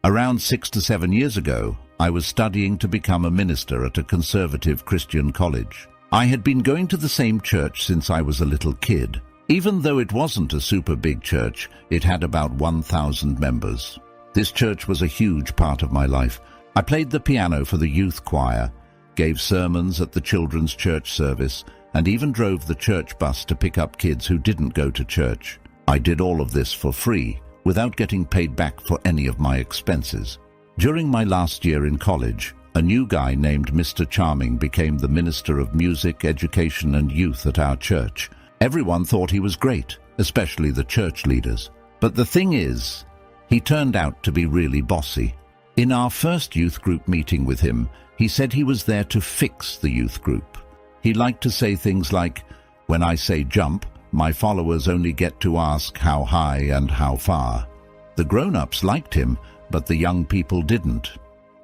Around 6 to 7 years ago, I was studying to become a minister at a conservative Christian college. I had been going to the same church since I was a little kid. Even though it wasn't a super big church, it had about 1,000 members. This church was a huge part of my life. I played the piano for the youth choir, gave sermons at the children's church service, and even drove the church bus to pick up kids who didn't go to church. I did all of this for free, without getting paid back for any of my expenses. During my last year in college, a new guy named Mr. Charming became the Minister of Music, Education and Youth at our church. Everyone thought he was great, especially the church leaders. But the thing is, he turned out to be really bossy. In our first youth group meeting with him, he said he was there to fix the youth group. He liked to say things like, "When I say jump, my followers only get to ask how high and how far." The grown-ups liked him, but the young people didn't.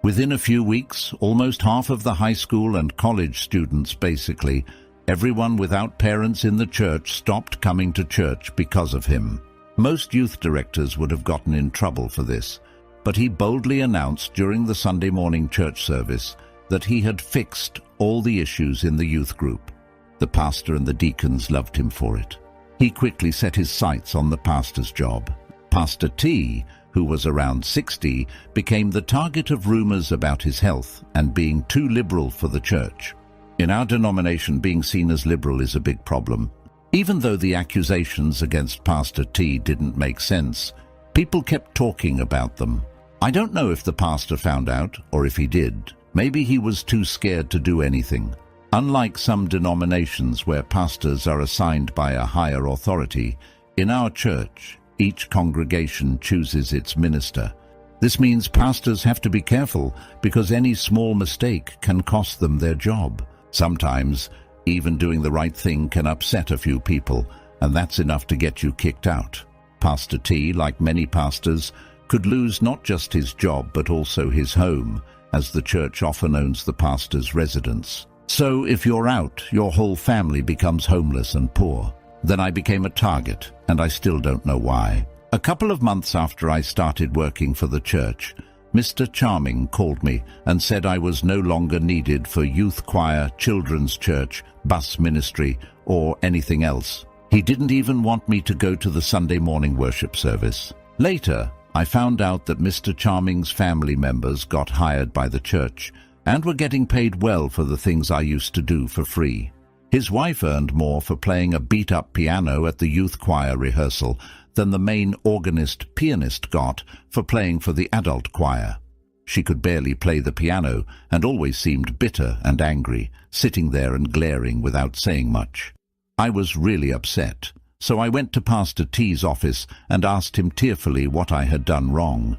Within a few weeks, almost half of the high school and college students, basically, everyone without parents in the church, stopped coming to church because of him. Most youth directors would have gotten in trouble for this, but he boldly announced during the Sunday morning church service that he had fixed all the issues in the youth group. The pastor and the deacons loved him for it. He quickly set his sights on the pastor's job. Pastor T, who was around 60, became the target of rumors about his health and being too liberal for the church. In our denomination, being seen as liberal is a big problem. Even though the accusations against Pastor T didn't make sense, people kept talking about them. I don't know if the pastor found out, or if he did. Maybe he was too scared to do anything. Unlike some denominations where pastors are assigned by a higher authority, in our church, each congregation chooses its minister. This means pastors have to be careful because any small mistake can cost them their job. Sometimes, even doing the right thing can upset a few people, and that's enough to get you kicked out. Pastor T, like many pastors, could lose not just his job but also his home, as the church often owns the pastor's residence. So if you're out, your whole family becomes homeless and poor. Then I became a target, and I still don't know why. A couple of months after I started working for the church, Mr. Charming called me and said I was no longer needed for youth choir, children's church, bus ministry, or anything else. He didn't even want me to go to the Sunday morning worship service. Later, I found out that Mr. Charming's family members got hired by the church and were getting paid well for the things I used to do for free. His wife earned more for playing a beat-up piano at the youth choir rehearsal than the main organist-pianist got for playing for the adult choir. She could barely play the piano and always seemed bitter and angry, sitting there and glaring without saying much. I was really upset, so I went to Pastor T's office and asked him tearfully what I had done wrong.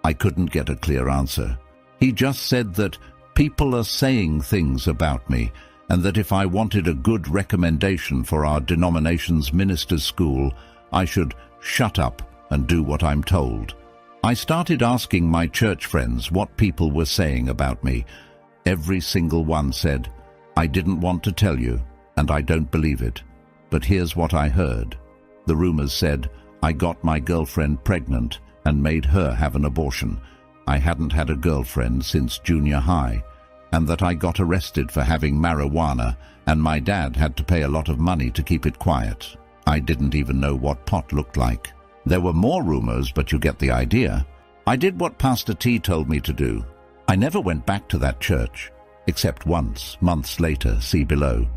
I couldn't get a clear answer. He just said that people are saying things about me, and that if I wanted a good recommendation for our denomination's ministers' school, I should shut up and do what I'm told. I started asking my church friends what people were saying about me. Every single one said, "I didn't want to tell you, and I don't believe it. But here's what I heard." The rumors said I got my girlfriend pregnant and made her have an abortion. I hadn't had a girlfriend since junior high, and that I got arrested for having marijuana, and my dad had to pay a lot of money to keep it quiet. I didn't even know what pot looked like. There were more rumors, but you get the idea. I did what Pastor T told me to do. I never went back to that church, except once, months later, see below.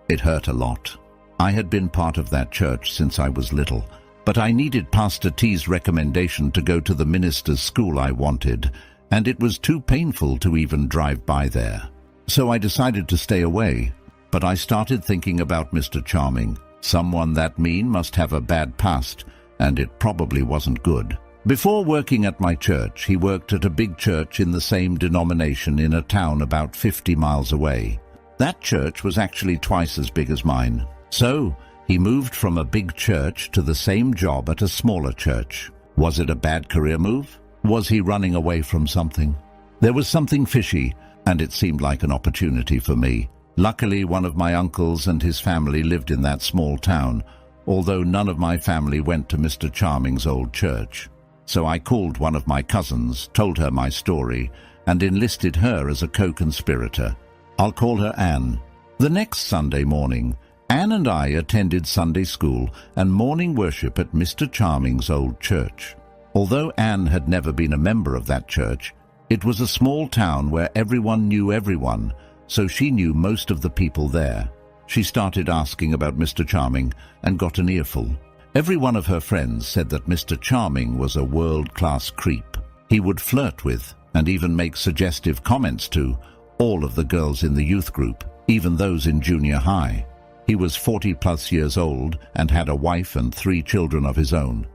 It hurt a lot. I had been part of that church since I was little, but I needed Pastor T's recommendation to go to the minister's school I wanted, and it was too painful to even drive by there. So I decided to stay away, but I started thinking about Mr. Charming. Someone that mean must have a bad past, and it probably wasn't good. Before working at my church, he worked at a big church in the same denomination in a town about 50 miles away. That church was actually twice as big as mine. So, he moved from a big church to the same job at a smaller church. Was it a bad career move? Was he running away from something? There was something fishy, and it seemed like an opportunity for me. Luckily, one of my uncles and his family lived in that small town, although none of my family went to Mr. Charming's old church. So I called one of my cousins, told her my story, and enlisted her as a co-conspirator. I'll call her Anne. The next Sunday morning, Anne and I attended Sunday school and morning worship at Mr. Charming's old church. Although Anne had never been a member of that church, it was a small town where everyone knew everyone, so she knew most of the people there. She started asking about Mr. Charming and got an earful. Every one of her friends said that Mr. Charming was a world-class creep. He would flirt with, and even make suggestive comments to, all of the girls in the youth group, even those in junior high. He was 40+ years old and had a wife and 3 children of his own.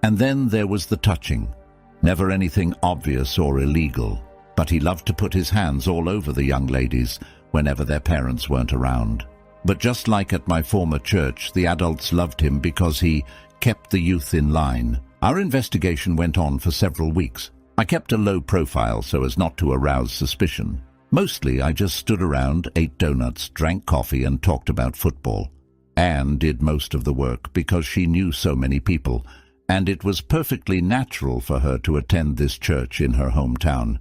And then there was the touching. Never anything obvious or illegal, but he loved to put his hands all over the young ladies whenever their parents weren't around. But just like at my former church, the adults loved him because he kept the youth in line. Our investigation went on for several weeks. I kept a low profile so as not to arouse suspicion. Mostly I just stood around, ate donuts, drank coffee and talked about football. Anne did most of the work because she knew so many people, and it was perfectly natural for her to attend this church in her hometown,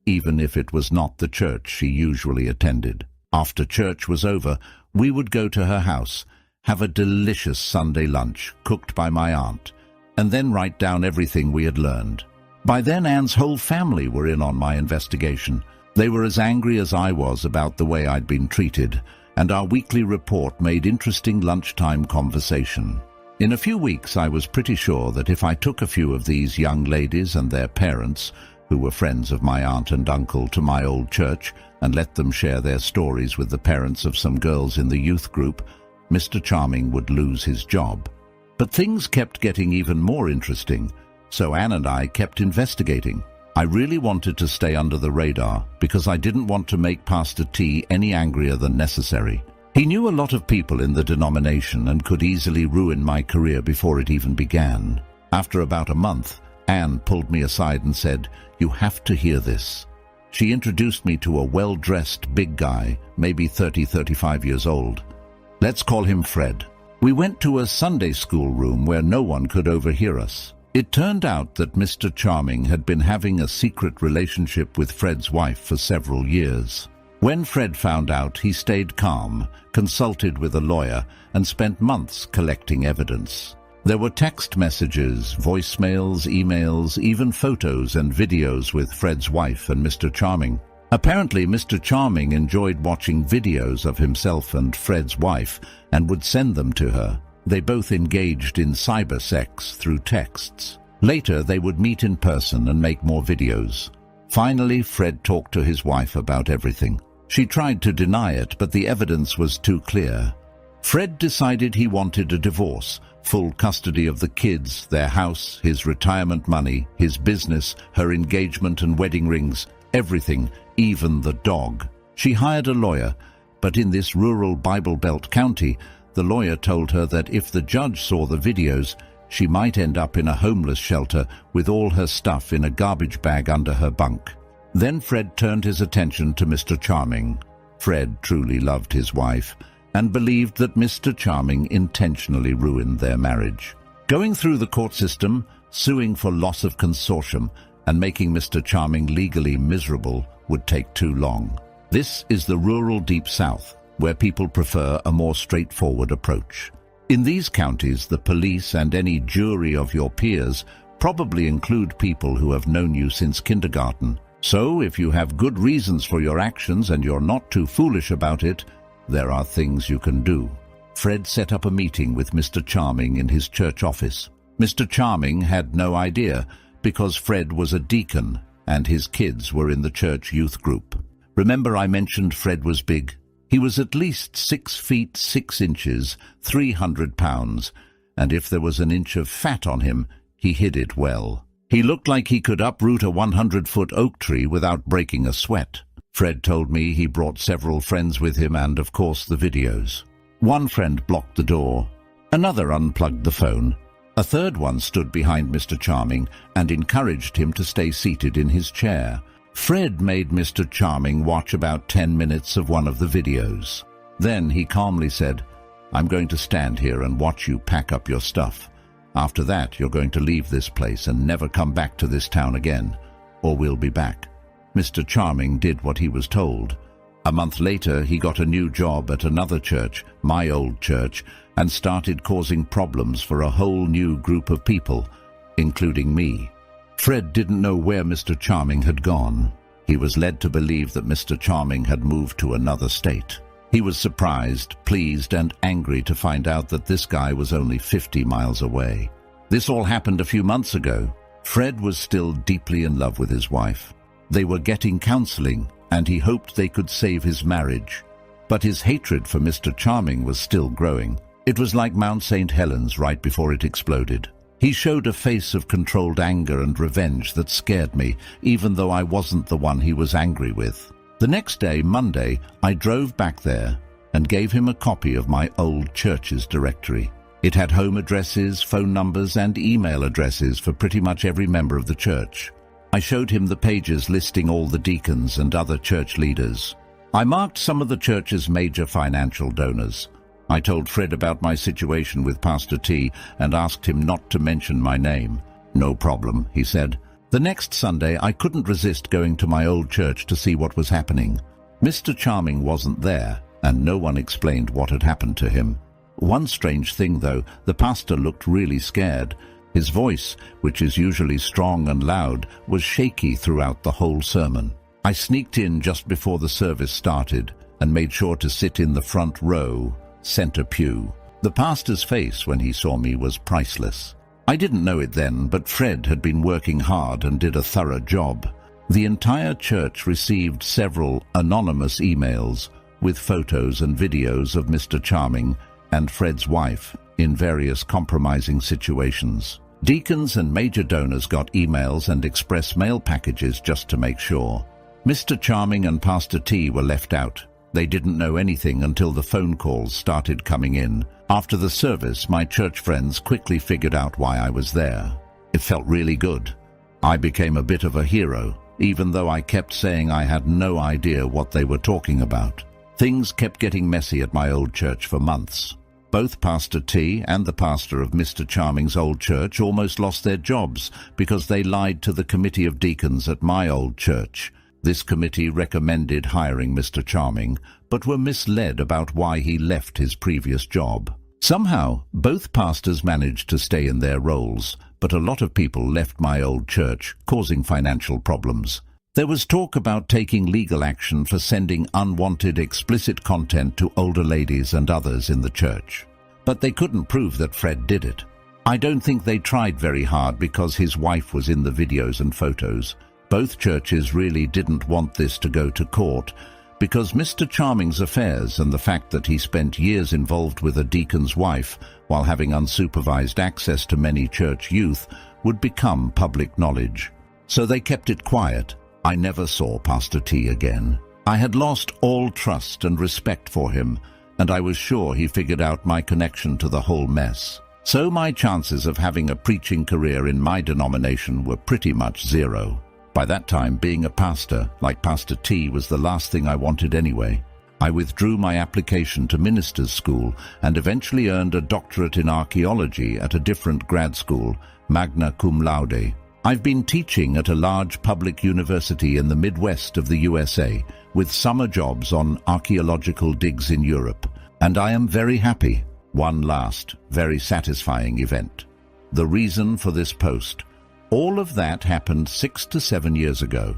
even if it was not the church she usually attended. After church was over, we would go to her house, have a delicious Sunday lunch cooked by my aunt, and then write down everything we had learned. By then Anne's whole family were in on my investigation. They were as angry as I was about the way I'd been treated, and our weekly report made interesting lunchtime conversation. In a few weeks I was pretty sure that if I took a few of these young ladies and their parents, who were friends of my aunt and uncle, to my old church and let them share their stories with the parents of some girls in the youth group, Mr. Charming would lose his job. But things kept getting even more interesting, so Anne and I kept investigating. I really wanted to stay under the radar because I didn't want to make Pastor T any angrier than necessary. He knew a lot of people in the denomination and could easily ruin my career before it even began. After about a month, Anne pulled me aside and said, "You have to hear this." She introduced me to a well-dressed big guy, maybe 30-35 years old. Let's call him Fred. We went to a Sunday school room where no one could overhear us. It turned out that Mr. Charming had been having a secret relationship with Fred's wife for several years. When Fred found out, he stayed calm, consulted with a lawyer, and spent months collecting evidence. There were text messages, voicemails, emails, even photos and videos with Fred's wife and Mr. Charming. Apparently, Mr. Charming enjoyed watching videos of himself and Fred's wife and would send them to her. They both engaged in cyber sex through texts. Later, they would meet in person and make more videos. Finally, Fred talked to his wife about everything. She tried to deny it, but the evidence was too clear. Fred decided he wanted a divorce, full custody of the kids, their house, his retirement money, his business, her engagement and wedding rings, everything, even the dog. She hired a lawyer, but in this rural Bible Belt county, the lawyer told her that if the judge saw the videos, she might end up in a homeless shelter with all her stuff in a garbage bag under her bunk. Then Fred turned his attention to Mr. Charming. Fred truly loved his wife and believed that Mr. Charming intentionally ruined their marriage. Going through the court system, suing for loss of consortium, and making Mr. Charming legally miserable would take too long. This is the rural Deep South, where people prefer a more straightforward approach. In these counties, the police and any jury of your peers probably include people who have known you since kindergarten. So, if you have good reasons for your actions and you're not too foolish about it, there are things you can do. Fred set up a meeting with Mr. Charming in his church office. Mr. Charming had no idea because Fred was a deacon and his kids were in the church youth group. Remember I mentioned Fred was big? He was at least 6 feet 6 inches, 300 pounds, and if there was an inch of fat on him, he hid it well. He looked like he could uproot a 100-foot oak tree without breaking a sweat. Fred told me he brought several friends with him and, of course, the videos. One friend blocked the door. Another unplugged the phone. A third one stood behind Mr. Charming and encouraged him to stay seated in his chair. Fred made Mr. Charming watch about 10 minutes of one of the videos. Then he calmly said, "I'm going to stand here and watch you pack up your stuff. After that, you're going to leave this place and never come back to this town again, or we'll be back." Mr. Charming did what he was told. A month later, he got a new job at another church, my old church, and started causing problems for a whole new group of people, including me. Fred didn't know where Mr. Charming had gone. He was led to believe that Mr. Charming had moved to another state. He was surprised, pleased, and angry to find out that this guy was only 50 miles away. This all happened a few months ago. Fred was still deeply in love with his wife. They were getting counseling, and he hoped they could save his marriage. But his hatred for Mr. Charming was still growing. It was like Mount St. Helens right before it exploded. He showed a face of controlled anger and revenge that scared me, even though I wasn't the one he was angry with. The next day, Monday, I drove back there and gave him a copy of my old church's directory. It had home addresses, phone numbers, and email addresses for pretty much every member of the church. I showed him the pages listing all the deacons and other church leaders. I marked some of the church's major financial donors. I told Fred about my situation with Pastor T and asked him not to mention my name. "No problem," he said. The next Sunday, I couldn't resist going to my old church to see what was happening. Mr. Charming wasn't there, and no one explained what had happened to him. One strange thing, though, the pastor looked really scared. His voice, which is usually strong and loud, was shaky throughout the whole sermon. I sneaked in just before the service started and made sure to sit in the front row, center pew. The pastor's face when he saw me was priceless. I didn't know it then, but Fred had been working hard and did a thorough job. The entire church received several anonymous emails with photos and videos of Mr. Charming and Fred's wife in various compromising situations. Deacons and major donors got emails and express mail packages just to make sure. Mr. Charming and Pastor T were left out. They didn't know anything until the phone calls started coming in. After the service, my church friends quickly figured out why I was there. It felt really good. I became a bit of a hero, even though I kept saying I had no idea what they were talking about. Things kept getting messy at my old church for months. Both Pastor T and the pastor of Mr. Charming's old church almost lost their jobs because they lied to the committee of deacons at my old church. This committee recommended hiring Mr. Charming, but were misled about why he left his previous job. Somehow, both pastors managed to stay in their roles, but a lot of people left my old church, causing financial problems. There was talk about taking legal action for sending unwanted explicit content to older ladies and others in the church. But they couldn't prove that Fred did it. I don't think they tried very hard because his wife was in the videos and photos. Both churches really didn't want this to go to court because Mr. Charming's affairs and the fact that he spent years involved with a deacon's wife while having unsupervised access to many church youth would become public knowledge. So they kept it quiet. I never saw Pastor T again. I had lost all trust and respect for him, and I was sure he figured out my connection to the whole mess. So my chances of having a preaching career in my denomination were pretty much zero. By that time, being a pastor, like Pastor T, was the last thing I wanted anyway. I withdrew my application to minister's school and eventually earned a doctorate in archaeology at a different grad school, magna cum laude. I've been teaching at a large public university in the Midwest of the USA, with summer jobs on archaeological digs in Europe, and I am very happy. One last, very satisfying event. The reason for this post. All of that happened 6 to 7 years ago.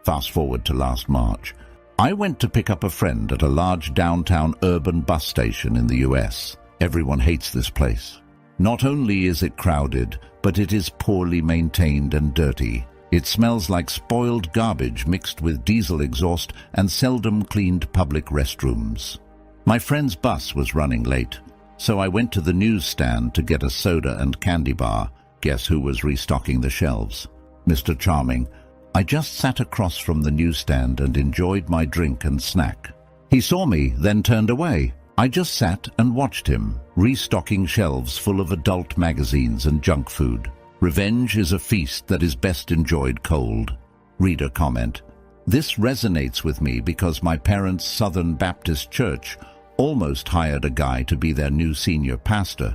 Fast forward to last March. I went to pick up a friend at a large downtown urban bus station in the US. Everyone hates this place. Not only is it crowded, but it is poorly maintained and dirty. It smells like spoiled garbage mixed with diesel exhaust and seldom cleaned public restrooms. My friend's bus was running late, so I went to the newsstand to get a soda and candy bar. Guess who was restocking the shelves? Mr. Charming. I just sat across from the newsstand and enjoyed my drink and snack. He saw me, then turned away. I just sat and watched him, restocking shelves full of adult magazines and junk food. Revenge is a feast that is best enjoyed cold. Reader comment. This resonates with me because my parents' Southern Baptist church almost hired a guy to be their new senior pastor,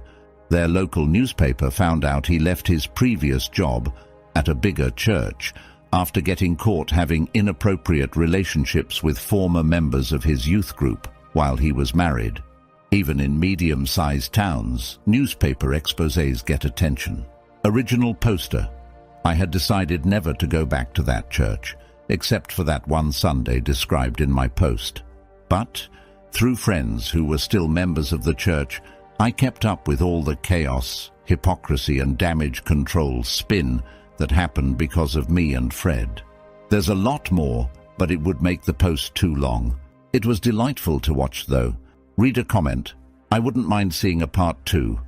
Their local newspaper found out he left his previous job at a bigger church after getting caught having inappropriate relationships with former members of his youth group while he was married. Even in medium-sized towns, newspaper exposés get attention. Original poster. I had decided never to go back to that church, except for that one Sunday described in my post. But, through friends who were still members of the church, I kept up with all the chaos, hypocrisy and damage control spin that happened because of me and Fred. There's a lot more, but it would make the post too long. It was delightful to watch, though. Reader comment: I wouldn't mind seeing a part 2.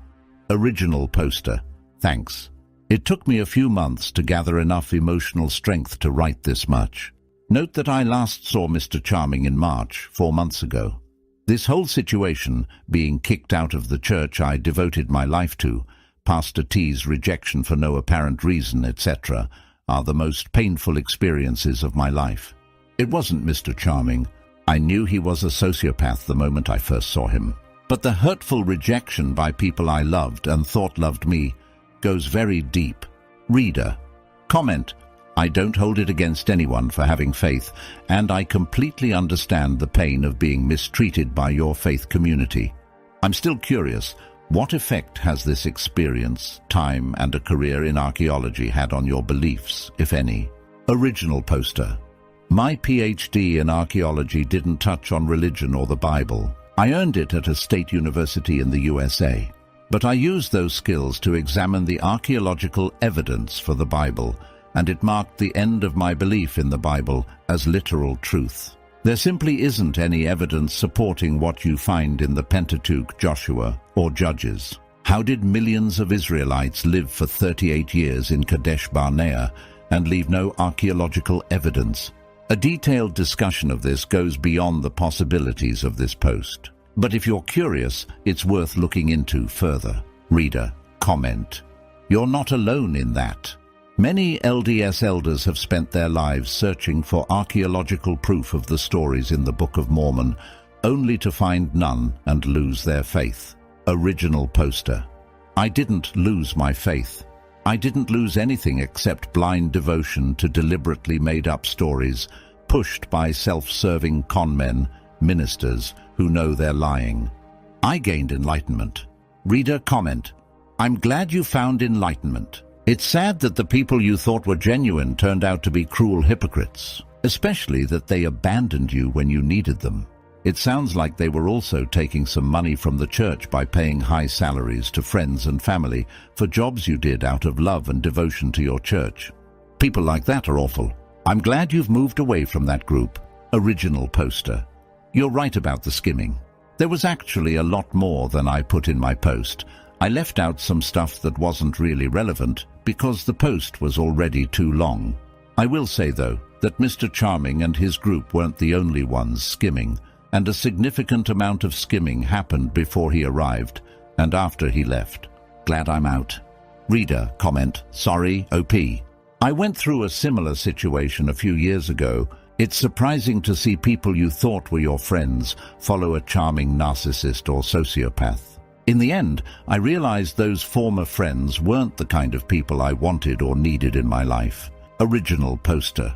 Original poster. Thanks. It took me a few months to gather enough emotional strength to write this much. Note that I last saw Mr. Charming in March, 4 months ago. This whole situation, being kicked out of the church I devoted my life to, Pastor T's rejection for no apparent reason, etc., are the most painful experiences of my life. It wasn't Mr. Charming. I knew he was a sociopath the moment I first saw him. But the hurtful rejection by people I loved and thought loved me goes very deep. Reader comment: I don't hold it against anyone for having faith, and I completely understand the pain of being mistreated by your faith community. I'm still curious, what effect has this experience, time, and a career in archaeology had on your beliefs, if any? Original poster. My PhD in archaeology didn't touch on religion or the Bible. I earned it at a state university in the USA. But I used those skills to examine the archaeological evidence for the Bible, and it marked the end of my belief in the Bible as literal truth. There simply isn't any evidence supporting what you find in the Pentateuch, Joshua, or Judges. How did millions of Israelites live for 38 years in Kadesh Barnea and leave no archaeological evidence? A detailed discussion of this goes beyond the possibilities of this post. But if you're curious, it's worth looking into further. Reader comment: You're not alone in that. Many LDS elders have spent their lives searching for archaeological proof of the stories in the Book of Mormon, only to find none and lose their faith. Original poster. I didn't lose my faith. I didn't lose anything except blind devotion to deliberately made-up stories, pushed by self-serving conmen, ministers who know they're lying. I gained enlightenment. Reader comment: I'm glad you found enlightenment. It's sad that the people you thought were genuine turned out to be cruel hypocrites, especially that they abandoned you when you needed them. It sounds like they were also taking some money from the church by paying high salaries to friends and family for jobs you did out of love and devotion to your church. People like that are awful. I'm glad you've moved away from that group. Original poster. You're right about the skimming. There was actually a lot more than I put in my post. I left out some stuff that wasn't really relevant because the post was already too long. I will say, though, that Mr. Charming and his group weren't the only ones skimming, and a significant amount of skimming happened before he arrived and after he left. Glad I'm out. Reader comment: Sorry, OP. I went through a similar situation a few years ago. It's surprising to see people you thought were your friends follow a charming narcissist or sociopath. In the end, I realized those former friends weren't the kind of people I wanted or needed in my life. Original poster.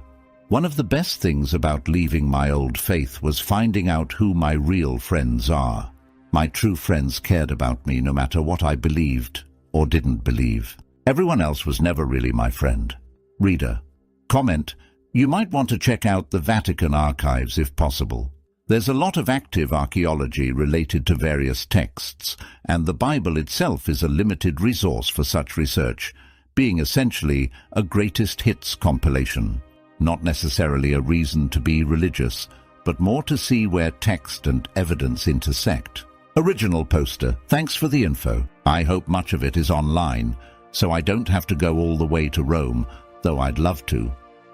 One of the best things about leaving my old faith was finding out who my real friends are. My true friends cared about me no matter what I believed or didn't believe. Everyone else was never really my friend. Reader comment: You might want to check out the Vatican archives if possible. There's a lot of active archaeology related to various texts, and the Bible itself is a limited resource for such research, being essentially a greatest hits compilation. Not necessarily a reason to be religious, but more to see where text and evidence intersect. Original poster. Thanks for the info. I hope much of it is online, so I don't have to go all the way to Rome, though I'd love to.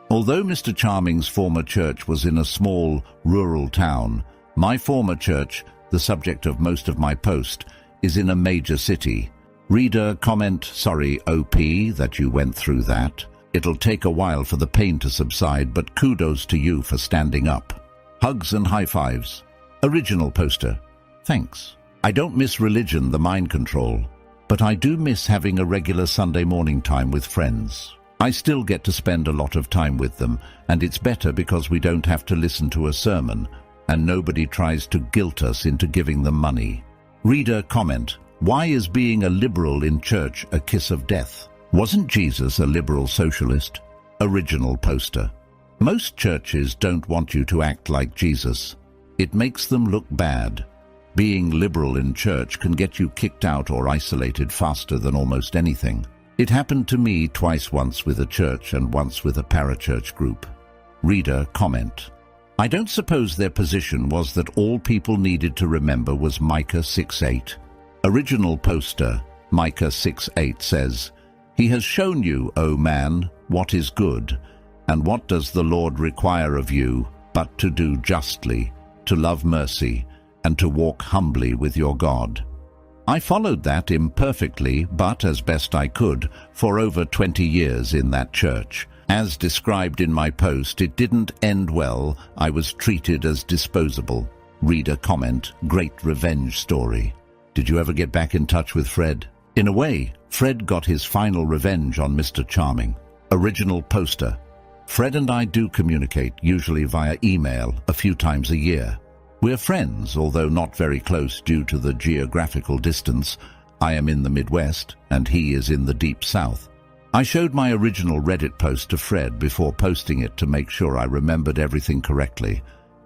Although Mr. Charming's former church was in a small, rural town, my former church, the subject of most of my post, is in a major city. Reader comment: Sorry, OP, that you went through that. It'll take a while for the pain to subside, but kudos to you for standing up. Hugs and high fives. Original poster. Thanks. I don't miss religion, the mind control. but I do miss having a regular Sunday morning time with friends. I still get to spend a lot of time with them, and it's better because we don't have to listen to a sermon, and nobody tries to guilt us into giving them money. Reader comment: why is being a liberal in church a kiss of death? Wasn't Jesus a liberal socialist? Original poster. Most churches don't want you to act like Jesus. It makes them look bad. Being liberal in church can get you kicked out or isolated faster than almost anything. It happened to me twice, once with a church and once with a parachurch group. Reader comment: I don't suppose their position was that all people needed to remember was Micah 6:8. Original poster. Micah 6:8 says, "He has shown you, O man, what is good, and what does the Lord require of you, but to do justly, to love mercy, and to walk humbly with your God." I followed that imperfectly, but as best I could, for over 20 years in that church. As described in my post, it didn't end well. I was treated as disposable. Reader comment: great revenge story. Did you ever get back in touch with Fred? In a way, Fred got his final revenge on Mr. Charming. Original poster. Fred and I do communicate, usually via email, a few times a year. We're friends, although not very close due to the geographical distance. I am in the Midwest, and he is in the Deep South. I showed my original Reddit post to Fred before posting it to make sure I remembered everything correctly,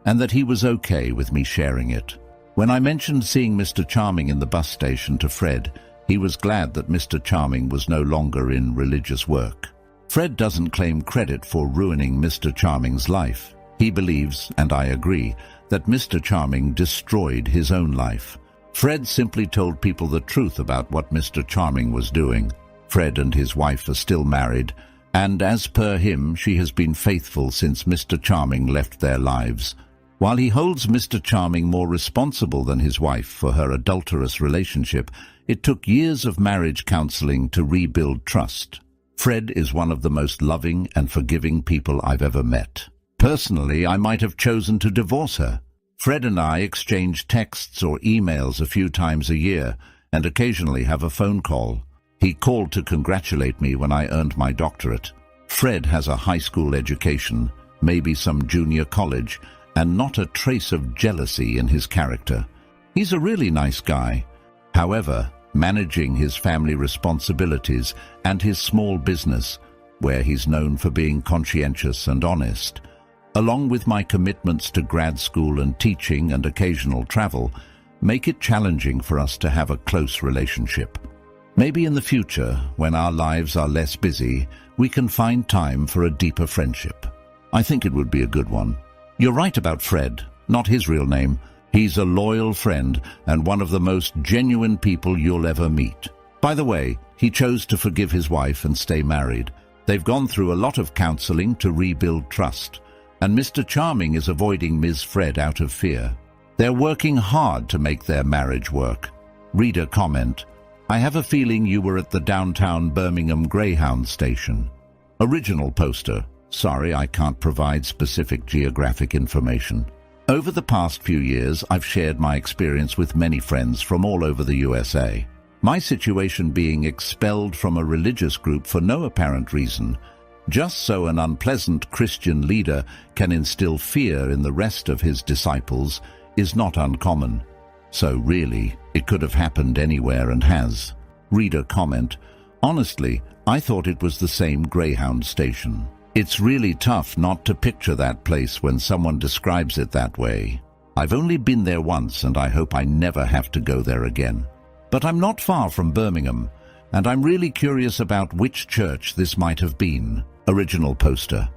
and that he was okay with me sharing it. When I mentioned seeing Mr. Charming in the bus station to Fred, he was glad that Mr. Charming was no longer in religious work. Fred doesn't claim credit for ruining Mr. Charming's life. He believes, and I agree, that Mr. Charming destroyed his own life. Fred simply told people the truth about what Mr. Charming was doing. Fred and his wife are still married, and as per him, she has been faithful since Mr. Charming left their lives. While he holds Mr. Charming more responsible than his wife for her adulterous relationship, it took years of marriage counseling to rebuild trust. Fred is one of the most loving and forgiving people I've ever met. Personally, I might have chosen to divorce her. Fred and I exchange texts or emails a few times a year, and occasionally have a phone call. He called to congratulate me when I earned my doctorate. Fred has a high school education, maybe some junior college, and not a trace of jealousy in his character. He's a really nice guy. However, managing his family responsibilities and his small business, where he's known for being conscientious and honest, along with my commitments to grad school and teaching and occasional travel, make it challenging for us to have a close relationship. Maybe in the future, when our lives are less busy, we can find time for a deeper friendship. I think it would be a good one. You're right about Fred, not his real name. He's a loyal friend and one of the most genuine people you'll ever meet. By the way, he chose to forgive his wife and stay married. They've gone through a lot of counseling to rebuild trust, and Mr. Charming is avoiding Ms. Fred out of fear. They're working hard to make their marriage work. Reader comment: I have a feeling you were at the downtown Birmingham Greyhound station. Original poster: sorry, I can't provide specific geographic information. Over the past few years, I've shared my experience with many friends from all over the USA. My situation being expelled from a religious group for no apparent reason, just so an unpleasant Christian leader can instill fear in the rest of his disciples, is not uncommon. So really, it could have happened anywhere and has. Reader comment: honestly, I thought it was the same Greyhound station. It's really tough not to picture that place when someone describes it that way. I've only been there once, and I hope I never have to go there again. But I'm not far from Birmingham, and I'm really curious about which church this might have been. Original poster.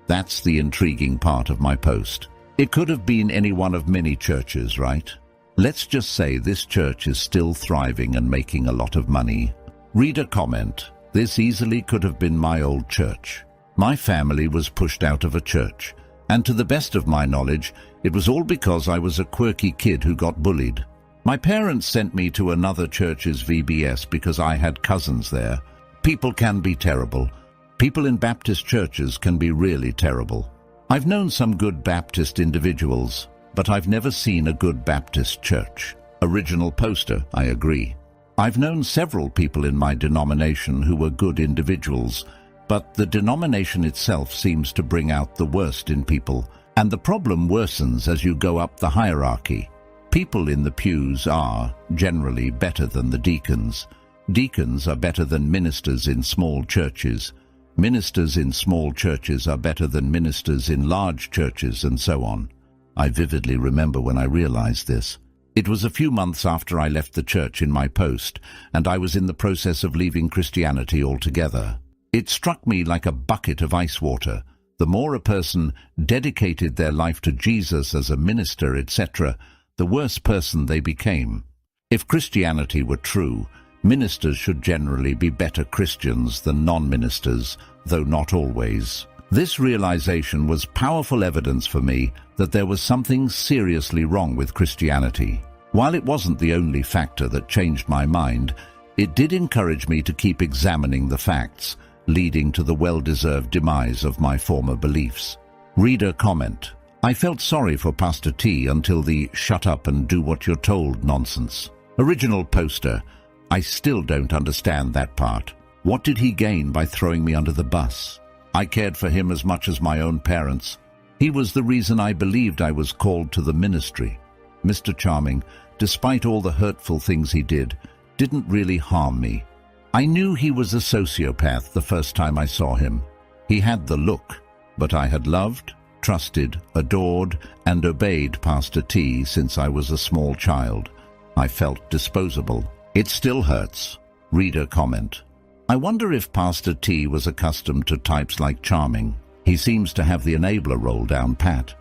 That's the intriguing part of my post. It could have been any one of many churches, right? Let's just say this church is still thriving and making a lot of money. Reader comment: this easily could have been my old church. My family was pushed out of a church, and to the best of my knowledge, it was all because I was a quirky kid who got bullied. My parents sent me to another church's VBS because I had cousins there. People can be terrible. People in Baptist churches can be really terrible. I've known some good Baptist individuals, but I've never seen a good Baptist church. Original poster: I agree. I've known several people in my denomination who were good individuals, but the denomination itself seems to bring out the worst in people, and the problem worsens as you go up the hierarchy. People in the pews are, generally, better than the deacons. Deacons are better than ministers in small churches. Ministers in small churches are better than ministers in large churches, and so on. I vividly remember when I realized this. It was a few months after I left the church in my post, and I was in the process of leaving Christianity altogether. It struck me like a bucket of ice water. The more a person dedicated their life to Jesus as a minister, etc., the worse person they became. If Christianity were true, ministers should generally be better Christians than non-ministers, though not always. This realization was powerful evidence for me that there was something seriously wrong with Christianity. While it wasn't the only factor that changed my mind, it did encourage me to keep examining the facts, leading to the well-deserved demise of my former beliefs. Reader comment: I felt sorry for Pastor T until the "shut up and do what you're told" nonsense. Original poster: I still don't understand that part. What did he gain by throwing me under the bus? I cared for him as much as my own parents. He was the reason I believed I was called to the ministry. Mr. Charming, despite all the hurtful things he did, didn't really harm me. I knew he was a sociopath the first time I saw him. He had the look, but I had loved, trusted, adored, and obeyed Pastor T since I was a small child. I felt disposable. It still hurts. Reader comment: I wonder if Pastor T was accustomed to types like Charming. He seems to have the enabler role down pat.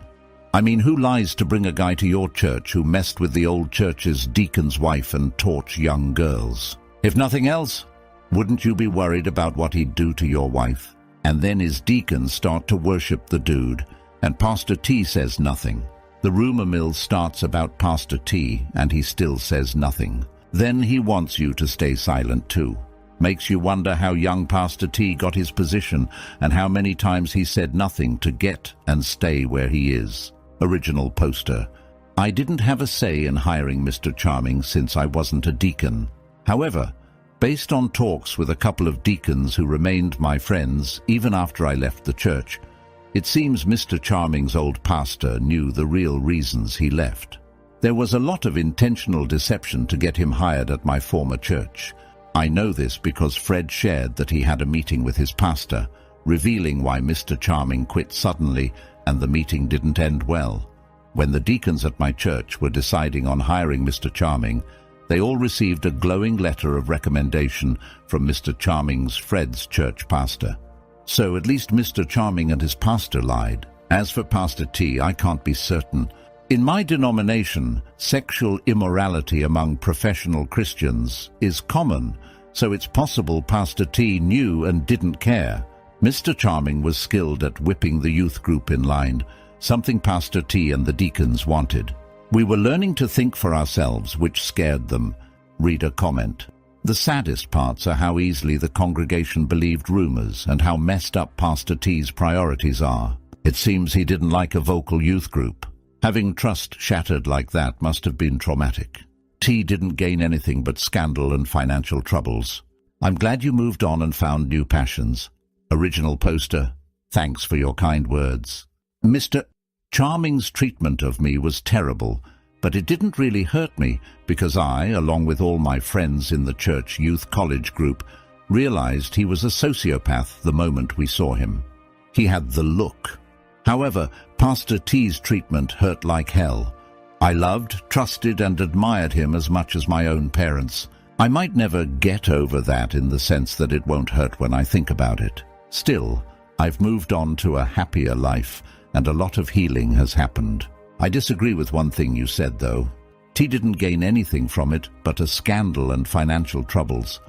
I mean, who lies to bring a guy to your church who messed with the old church's deacon's wife and torch young girls? If nothing else, wouldn't you be worried about what he'd do to your wife? And then his deacons start to worship the dude, and Pastor T says nothing. The rumor mill starts about Pastor T, and he still says nothing. Then he wants you to stay silent too. Makes you wonder how young Pastor T got his position and how many times he said nothing to get and stay where he is. Original poster: I didn't have a say in hiring Mr. Charming since I wasn't a deacon. However, based on talks with a couple of deacons who remained my friends even after I left the church, it seems Mr. Charming's old pastor knew the real reasons he left. There was a lot of intentional deception to get him hired at my former church. I know this because Fred shared that he had a meeting with his pastor, revealing why Mr. Charming quit suddenly and the meeting didn't end well. When the deacons at my church were deciding on hiring Mr. Charming, they all received a glowing letter of recommendation from Mr. Charming's Fred's church pastor. So at least Mr. Charming and his pastor lied. As for Pastor T, I can't be certain. In my denomination, sexual immorality among professional Christians is common, so it's possible Pastor T knew and didn't care. Mr. Charming was skilled at whipping the youth group in line, something Pastor T and the deacons wanted. We were learning to think for ourselves, which scared them. Reader comment: The saddest parts are how easily the congregation believed rumors and how messed up Pastor T's priorities are. It seems he didn't like a vocal youth group. Having trust shattered like that must have been traumatic. T didn't gain anything but scandal and financial troubles. I'm glad you moved on and found new passions. Original poster: Thanks for your kind words. Mr. Charming's treatment of me was terrible, but it didn't really hurt me because I, along with all my friends in the church youth college group, realized he was a sociopath the moment we saw him. He had the look. However, Pastor T's treatment hurt like hell. I loved, trusted, and admired him as much as my own parents. I might never get over that in the sense that it won't hurt when I think about it. Still, I've moved on to a happier life, and a lot of healing has happened. I disagree with one thing you said, though. T didn't gain anything from it but a scandal and financial troubles.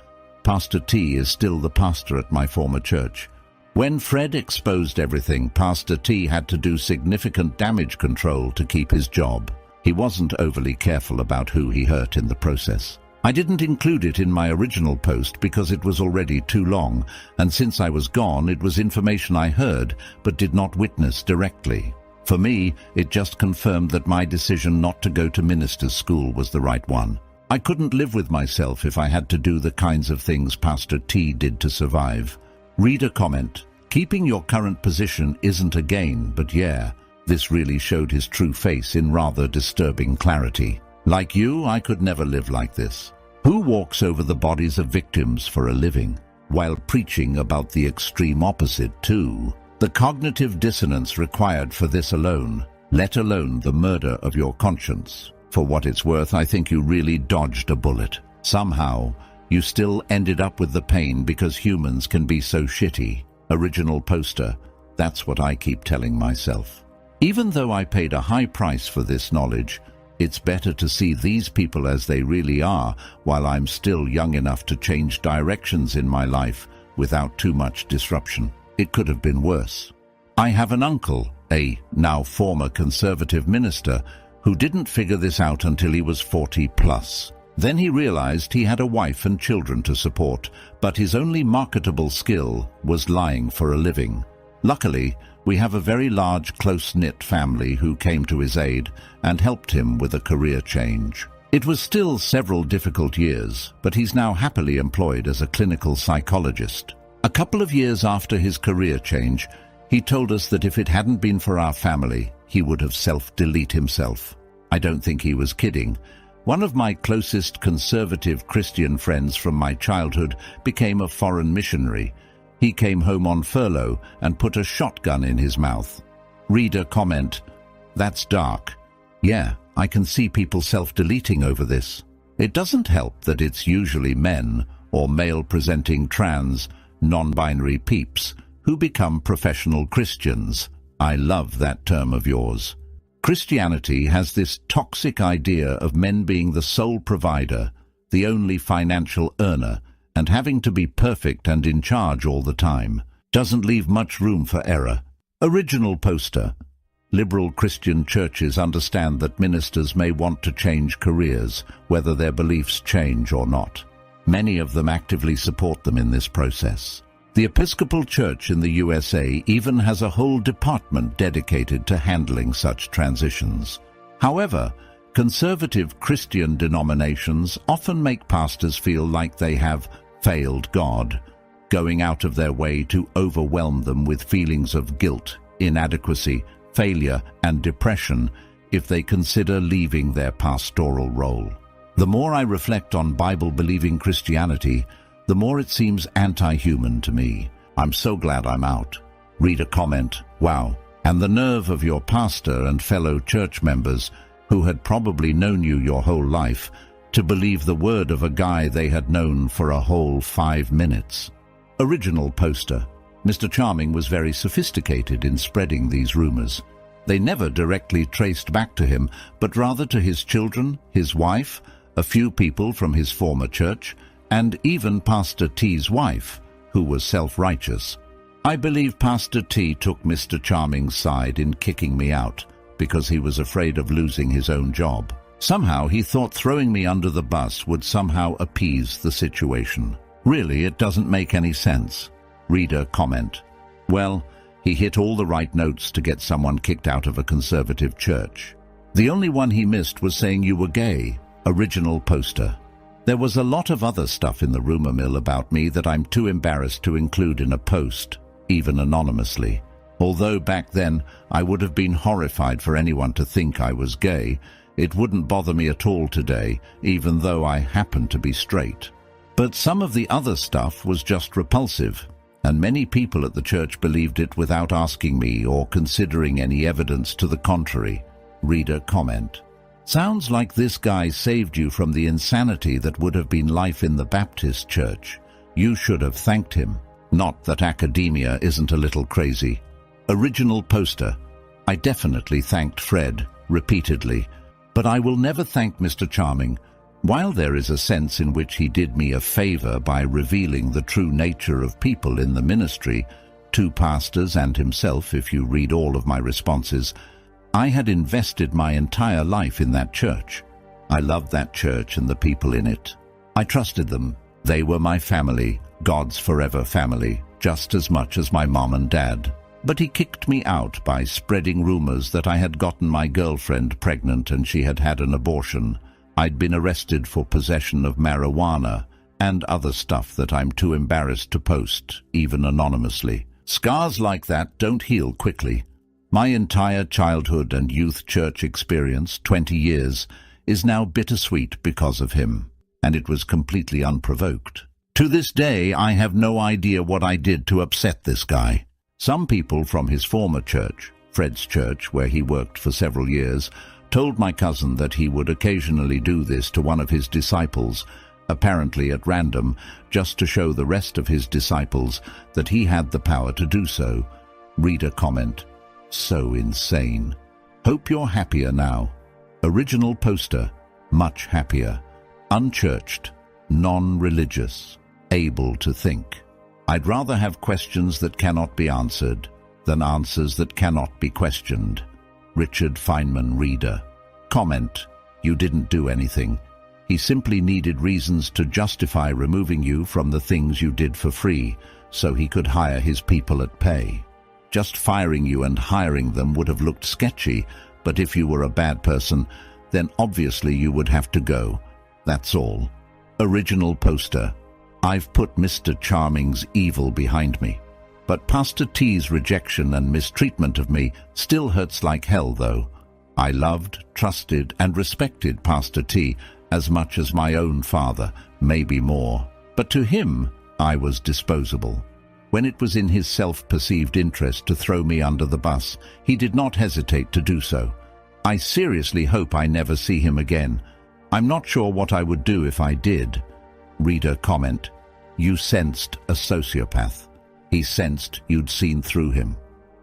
Pastor T is still the pastor at my former church. When Fred exposed everything, Pastor T had to do significant damage control to keep his job. He wasn't overly careful about who he hurt in the process. I didn't include it in my original post because it was already too long, and since I was gone, it was information I heard but did not witness directly. For me, it just confirmed that my decision not to go to minister's school was the right one. I couldn't live with myself if I had to do the kinds of things Pastor T did to survive. Reader comment: keeping your current position isn't a gain, but yeah, this really showed his true face in rather disturbing clarity. Like you, I could never live like this. Who walks over the bodies of victims for a living, while preaching about the extreme opposite too? The cognitive dissonance required for this alone, let alone the murder of your conscience. For what it's worth, I think you really dodged a bullet. Somehow, you still ended up with the pain because humans can be so shitty. Original poster. That's what I keep telling myself. Even though I paid a high price for this knowledge, it's better to see these people as they really are while I'm still young enough to change directions in my life without too much disruption. It could have been worse. I have an uncle, a now former conservative minister, who didn't figure this out until he was 40 plus. Then he realized he had a wife and children to support, but his only marketable skill was lying for a living. Luckily, we have a very large, close-knit family who came to his aid and helped him with a career change. It was still several difficult years, but he's now happily employed as a clinical psychologist. A couple of years after his career change, he told us that if it hadn't been for our family, he would have self-deleted himself. I don't think he was kidding. One of my closest conservative Christian friends from my childhood became a foreign missionary. He came home on furlough and put a shotgun in his mouth. Reader comment: that's dark. Yeah, I can see people self-deleting over this. It doesn't help that it's usually men or male-presenting trans, non-binary peeps who become professional Christians. I love that term of yours. Christianity has this toxic idea of men being the sole provider, the only financial earner, and having to be perfect and in charge all the time. Doesn't leave much room for error. Original poster. Liberal Christian churches understand that ministers may want to change careers, whether their beliefs change or not. Many of them actively support them in this process. The Episcopal Church in the USA even has a whole department dedicated to handling such transitions. However, conservative Christian denominations often make pastors feel like they have failed God, going out of their way to overwhelm them with feelings of guilt, inadequacy, failure, and depression if they consider leaving their pastoral role. The more I reflect on Bible-believing Christianity, the more it seems anti-human to me. I'm so glad I'm out. Reader comment: wow. And the nerve of your pastor and fellow church members, who had probably known you your whole life, to believe the word of a guy they had known for a whole 5 minutes. Original poster. Mr. Charming was very sophisticated in spreading these rumors. They never directly traced back to him, but rather to his children, his wife, a few people from his former church, and even Pastor T's wife, who was self-righteous. I believe Pastor T took Mr. Charming's side in kicking me out because he was afraid of losing his own job. Somehow he thought throwing me under the bus would somehow appease the situation. Really, it doesn't make any sense. Reader comment: well, he hit all the right notes to get someone kicked out of a conservative church. The only one he missed was saying you were gay. Original poster. There was a lot of other stuff in the rumor mill about me that I'm too embarrassed to include in a post, even anonymously. Although back then I would have been horrified for anyone to think I was gay, it wouldn't bother me at all today, even though I happen to be straight. But some of the other stuff was just repulsive, and many people at the church believed it without asking me or considering any evidence to the contrary. Reader comment: sounds like this guy saved you from the insanity that would have been life in the Baptist church. You should have thanked him. Not that academia isn't a little crazy. Original poster. I definitely thanked Fred, repeatedly, but I will never thank Mr. Charming. While there is a sense in which he did me a favor by revealing the true nature of people in the ministry, 2 pastors and himself, if you read all of my responses, I had invested my entire life in that church. I loved that church and the people in it. I trusted them. They were my family, God's forever family, just as much as my mom and dad. But he kicked me out by spreading rumors that I had gotten my girlfriend pregnant and she had had an abortion. I'd been arrested for possession of marijuana and other stuff that I'm too embarrassed to post, even anonymously. Scars like that don't heal quickly. My entire childhood and youth church experience, 20 years, is now bittersweet because of him, and it was completely unprovoked. To this day, I have no idea what I did to upset this guy. Some people from his former church, Fred's church, where he worked for several years, told my cousin that he would occasionally do this to one of his disciples, apparently at random, just to show the rest of his disciples that he had the power to do so. Reader comment: so insane. Hope you're happier now. Original poster: much happier. Unchurched, non-religious, able to think. I'd rather have questions that cannot be answered than answers that cannot be questioned. Richard Feynman, reader. Comment: you didn't do anything. He simply needed reasons to justify removing you from the things you did for free, so he could hire his people at pay. Just firing you and hiring them would have looked sketchy, but if you were a bad person, then obviously you would have to go. That's all. Original poster. I've put Mr. Charming's evil behind me. But Pastor T's rejection and mistreatment of me still hurts like hell, though. I loved, trusted, and respected Pastor T as much as my own father, maybe more. But to him, I was disposable. When it was in his self-perceived interest to throw me under the bus, he did not hesitate to do so. I seriously hope I never see him again. I'm not sure what I would do if I did. Reader comment: you sensed a sociopath. He sensed you'd seen through him.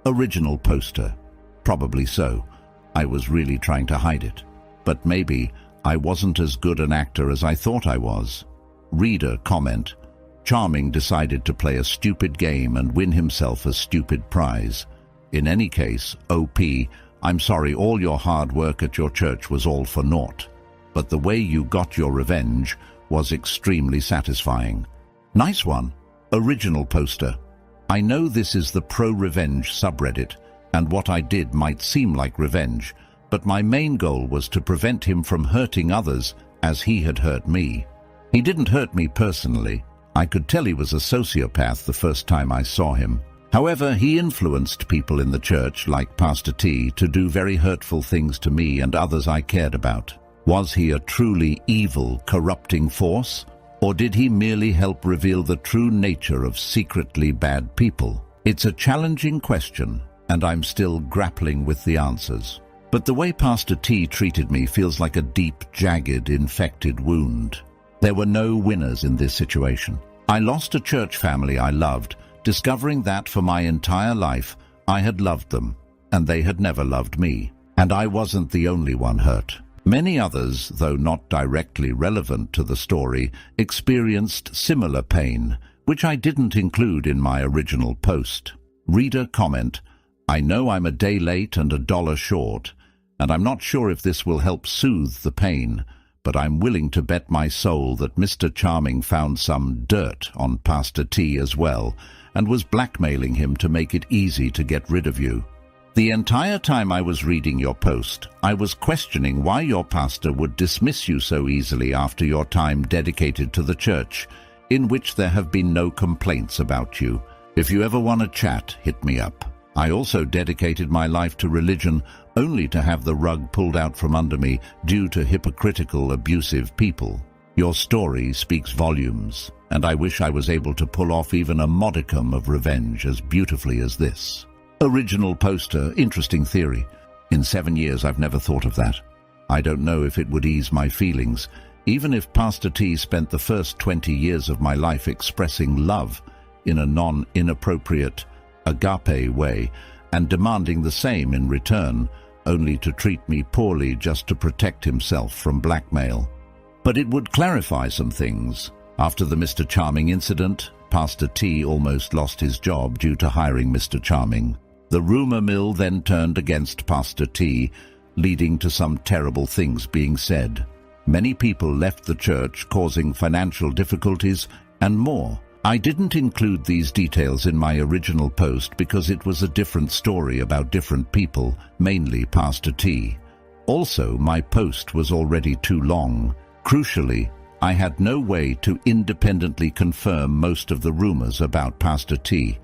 Original poster. Probably so. I was really trying to hide it. But maybe I wasn't as good an actor as I thought I was. Reader comment: Charming decided to play a stupid game and win himself a stupid prize. In any case, OP, I'm sorry all your hard work at your church was all for naught. But the way you got your revenge was extremely satisfying. Nice one. Original poster. I know this is the pro-revenge subreddit, and what I did might seem like revenge, but my main goal was to prevent him from hurting others as he had hurt me. He didn't hurt me personally. I could tell he was a sociopath the first time I saw him. However, he influenced people in the church, like Pastor T, to do very hurtful things to me and others I cared about. Was he a truly evil, corrupting force? Or did he merely help reveal the true nature of secretly bad people? It's a challenging question, and I'm still grappling with the answers. But the way Pastor T treated me feels like a deep, jagged, infected wound. There were no winners in this situation. I lost a church family I loved, discovering that for my entire life I had loved them, and they had never loved me. And I wasn't the only one hurt. Many others, though not directly relevant to the story, experienced similar pain, which I didn't include in my original post. Reader comment: I know I'm a day late and $1 short, and I'm not sure if this will help soothe the pain, but I'm willing to bet my soul that Mr. Charming found some dirt on Pastor T as well, and was blackmailing him to make it easy to get rid of you. The entire time I was reading your post, I was questioning why your pastor would dismiss you so easily after your time dedicated to the church, in which there have been no complaints about you. If you ever want to chat, hit me up. I also dedicated my life to religion only to have the rug pulled out from under me due to hypocritical, abusive people. Your story speaks volumes, and I wish I was able to pull off even a modicum of revenge as beautifully as this. Original poster, interesting theory. In 7 years I've never thought of that. I don't know if it would ease my feelings, even if Pastor T spent the first 20 years of my life expressing love in a non-inappropriate, agape way, and demanding the same in return, only to treat me poorly just to protect himself from blackmail. But it would clarify some things. After the Mr. Charming incident, Pastor T almost lost his job due to hiring Mr. Charming. The rumor mill then turned against Pastor T, leading to some terrible things being said. Many people left the church, causing financial difficulties and more. I didn't include these details in my original post because it was a different story about different people, mainly Pastor T. Also, my post was already too long. Crucially, I had no way to independently confirm most of the rumors about Pastor T.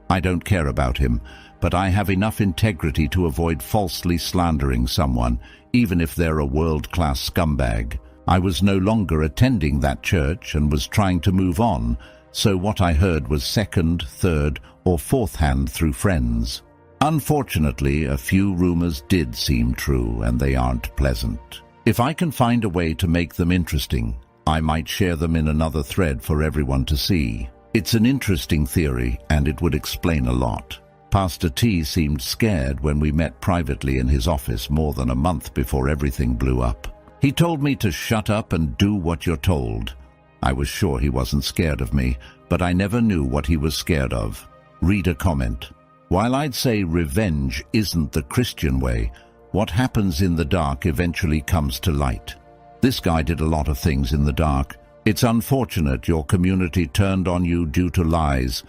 I don't care about him, but I have enough integrity to avoid falsely slandering someone, even if they're a world-class scumbag. I was no longer attending that church and was trying to move on, so what I heard was second, third, or fourth hand through friends. Unfortunately, a few rumors did seem true, and they aren't pleasant. If I can find a way to make them interesting, I might share them in another thread for everyone to see. It's an interesting theory, and it would explain a lot. Pastor T seemed scared when we met privately in his office more than a month before everything blew up. He told me to shut up and do what you're told. I was sure he wasn't scared of me, but I never knew what he was scared of. Reader comment. While I'd say revenge isn't the Christian way, what happens in the dark eventually comes to light. This guy did a lot of things in the dark. It's unfortunate your community turned on you due to lies,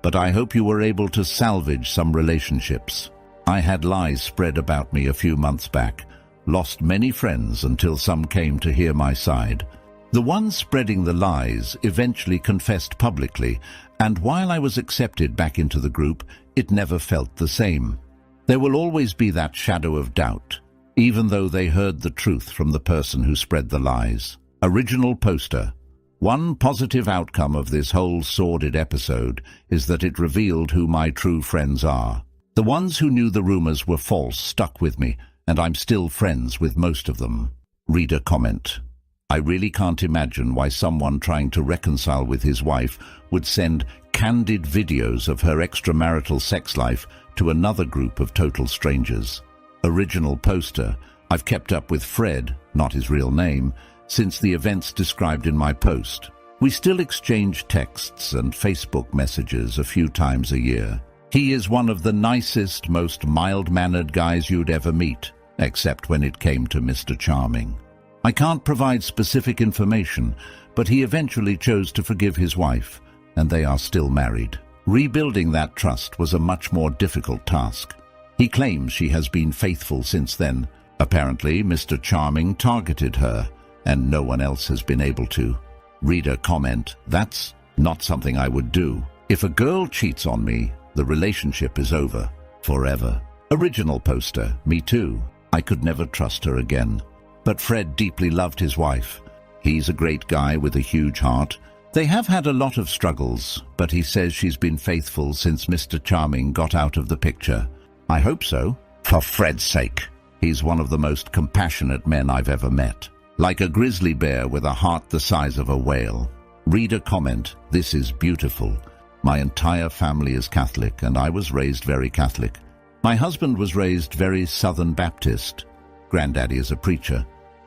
but I hope you were able to salvage some relationships. I had lies spread about me a few months back, lost many friends until some came to hear my side. The ones spreading the lies eventually confessed publicly, and while I was accepted back into the group, it never felt the same. There will always be that shadow of doubt, even though they heard the truth from the person who spread the lies. Original poster. One positive outcome of this whole sordid episode is that it revealed who my true friends are. The ones who knew the rumors were false stuck with me, and I'm still friends with most of them. Reader comment. I really can't imagine why someone trying to reconcile with his wife would send candid videos of her extramarital sex life to another group of total strangers. Original poster. I've kept up with Fred, not his real name, since the events described in my post. We still exchange texts and Facebook messages a few times a year. He is one of the nicest, most mild-mannered guys you'd ever meet, except when it came to Mr. Charming. I can't provide specific information, but he eventually chose to forgive his wife, and they are still married. Rebuilding that trust was a much more difficult task. He claims she has been faithful since then. Apparently, Mr. Charming targeted her, and no one else has been able to. Reader comment. That's not something I would do. If a girl cheats on me, the relationship is over. Forever. Original poster. Me too. I could never trust her again. But Fred deeply loved his wife. He's a great guy with a huge heart. They have had a lot of struggles, but he says she's been faithful since Mr. Charming got out of the picture. I hope so. For Fred's sake. He's one of the most compassionate men I've ever met. Like a grizzly bear with a heart the size of a whale. Reader comment. This is beautiful. My entire family is Catholic, and I was raised very Catholic. My husband was raised very Southern Baptist. Granddaddy is a preacher.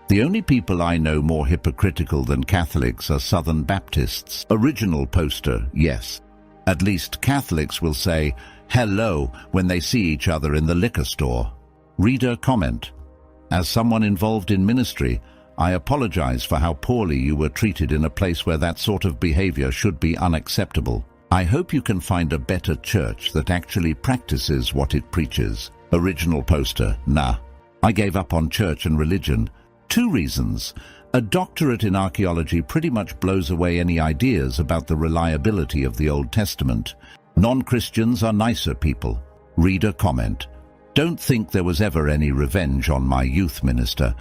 The only people I know more hypocritical than Catholics are Southern Baptists. Original poster, yes. At least Catholics will say hello when they see each other in the liquor store. Reader comment. As someone involved in ministry, I apologize for how poorly you were treated in a place where that sort of behavior should be unacceptable. I hope you can find a better church that actually practices what it preaches. Original poster, nah. I gave up on church and religion. 2 reasons. A doctorate in archaeology pretty much blows away any ideas about the reliability of the Old Testament. Non-Christians are nicer people. Reader comment. Don't think there was ever any revenge on my youth minister,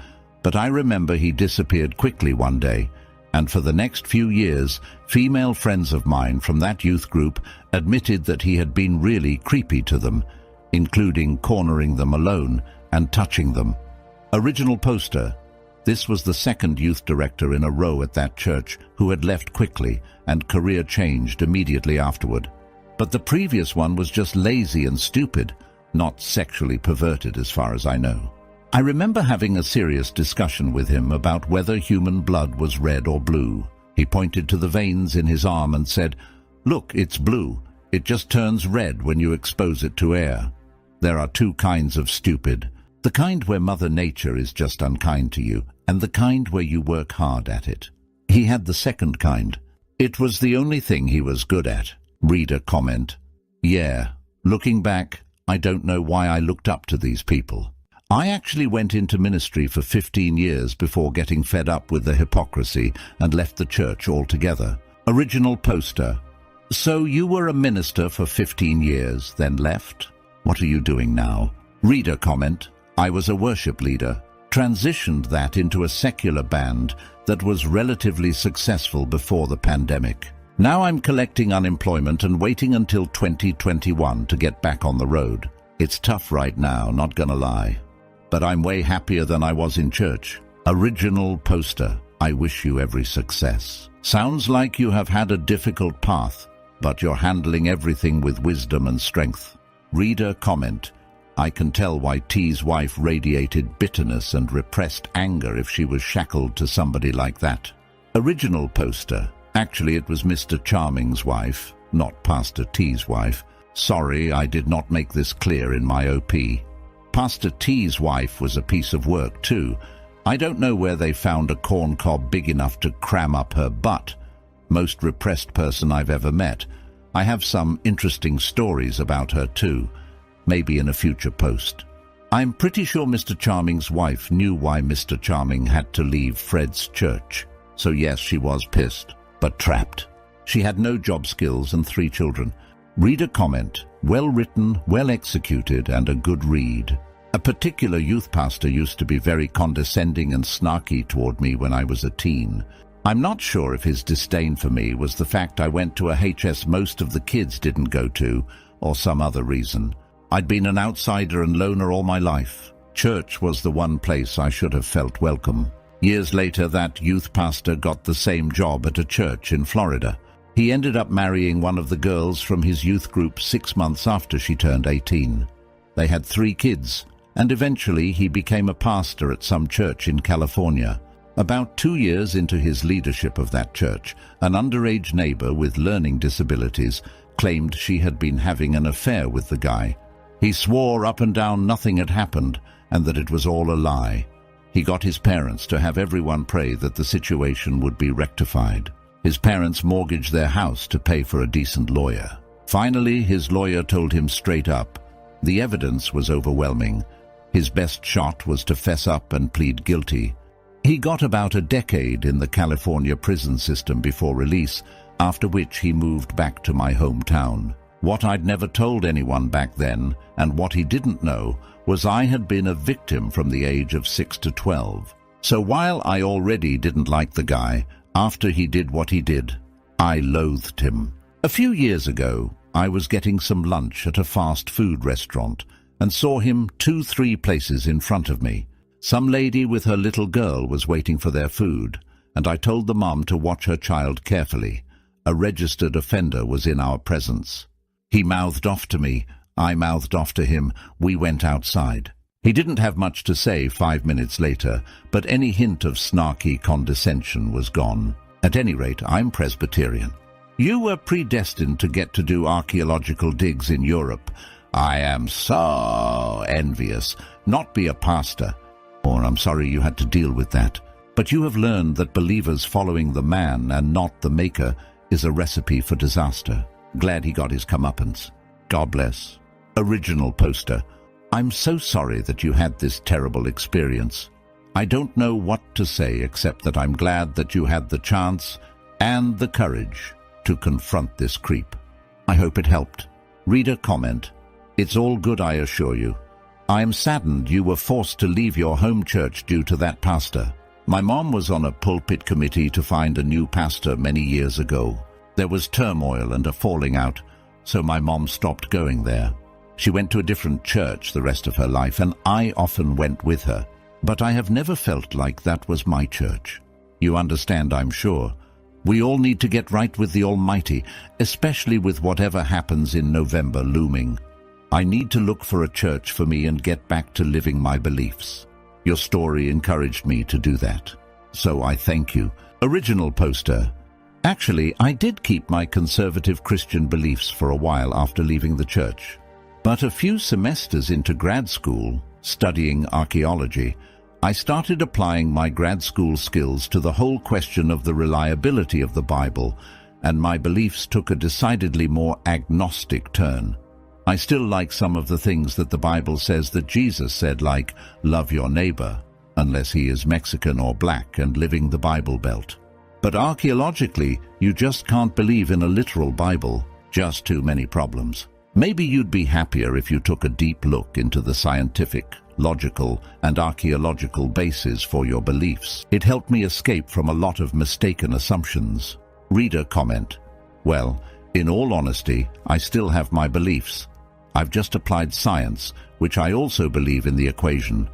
but I remember he disappeared quickly one day, and for the next few years, female friends of mine from that youth group admitted that he had been really creepy to them, including cornering them alone and touching them. Original poster. This was the second youth director in a row at that church who had left quickly, and career changed immediately afterward. But the previous one was just lazy and stupid, not sexually perverted as far as I know. I remember having a serious discussion with him about whether human blood was red or blue. He pointed to the veins in his arm and said, "Look, it's blue. It just turns red when you expose it to air." There are 2 kinds of stupid. The kind where Mother Nature is just unkind to you, and the kind where you work hard at it. He had the second kind. It was the only thing he was good at. Reader comment. Yeah, looking back, I don't know why I looked up to these people. I actually went into ministry for 15 years before getting fed up with the hypocrisy and left the church altogether. Original poster. So you were a minister for 15 years, then left? What are you doing now? Reader comment. I was a worship leader. Transitioned that into a secular band that was relatively successful before the pandemic. Now I'm collecting unemployment and waiting until 2021 to get back on the road. It's tough right now, not gonna lie. But I'm way happier than I was in church. Original poster. I wish you every success. Sounds like you have had a difficult path, but you're handling everything with wisdom and strength. Reader comment. I can tell why T's wife radiated bitterness and repressed anger if she was shackled to somebody like that. Original poster. Actually, it was Mr. Charming's wife, not Pastor T's wife. Sorry, I did not make this clear in my OP. Pastor T's wife was a piece of work too. I don't know where they found a corn cob big enough to cram up her butt. Most repressed person I've ever met. I have some interesting stories about her too, maybe in a future post. I'm pretty sure Mr. Charming's wife knew why Mr. Charming had to leave Fred's church. So yes, she was pissed, but trapped. She had no job skills and 3 children. Reader comment. Well written, well executed, and a good read. A particular youth pastor used to be very condescending and snarky toward me when I was a teen. I'm not sure if his disdain for me was the fact I went to a HS most of the kids didn't go to, or some other reason. I'd been an outsider and loner all my life. Church was the one place I should have felt welcome. Years later, that youth pastor got the same job at a church in Florida. He ended up marrying one of the girls from his youth group 6 months after she turned 18. They had 3 kids, and eventually he became a pastor at some church in California. About 2 years into his leadership of that church, an underage neighbor with learning disabilities claimed she had been having an affair with the guy. He swore up and down nothing had happened and that it was all a lie. He got his parents to have everyone pray that the situation would be rectified. His parents mortgaged their house to pay for a decent lawyer. Finally, his lawyer told him straight up. The evidence was overwhelming. His best shot was to fess up and plead guilty. He got about a decade in the California prison system before release, after which he moved back to my hometown. What I'd never told anyone back then, and what he didn't know, was I had been a victim from the age of 6 to 12. So while I already didn't like the guy, after he did what he did, I loathed him. A few years ago, I was getting some lunch at a fast food restaurant and saw him 2-3 places in front of me. Some lady with her little girl was waiting for their food, and I told the mom to watch her child carefully. A registered offender was in our presence. He mouthed off to me. I mouthed off to him. We went outside. He didn't have much to say 5 minutes later, but any hint of snarky condescension was gone. At any rate, I'm Presbyterian. You were predestined to get to do archaeological digs in Europe. I am so envious. Not be a pastor. Or I'm sorry you had to deal with that. But you have learned that believers following the man and not the maker is a recipe for disaster. Glad he got his comeuppance. God bless. Original poster. I'm so sorry that you had this terrible experience. I don't know what to say except that I'm glad that you had the chance and the courage to confront this creep. I hope it helped. Reader comment. It's all good, I assure you. I am saddened you were forced to leave your home church due to that pastor. My mom was on a pulpit committee to find a new pastor many years ago. There was turmoil and a falling out, so my mom stopped going there. She went to a different church the rest of her life, and I often went with her. But I have never felt like that was my church. You understand, I'm sure. We all need to get right with the Almighty, especially with whatever happens in November looming. I need to look for a church for me and get back to living my beliefs. Your story encouraged me to do that. So I thank you. Original poster. Actually, I did keep my conservative Christian beliefs for a while after leaving the church. But a few semesters into grad school, studying archaeology, I started applying my grad school skills to the whole question of the reliability of the Bible, and my beliefs took a decidedly more agnostic turn. I still like some of the things that the Bible says that Jesus said, like, love your neighbor, unless he is Mexican or black and living the Bible Belt. But archaeologically, you just can't believe in a literal Bible. Just too many problems. Maybe you'd be happier if you took a deep look into the scientific, logical, and archaeological basis for your beliefs. It helped me escape from a lot of mistaken assumptions. Reader comment. Well, in all honesty, I still have my beliefs. I've just applied science, which I also believe in the equation,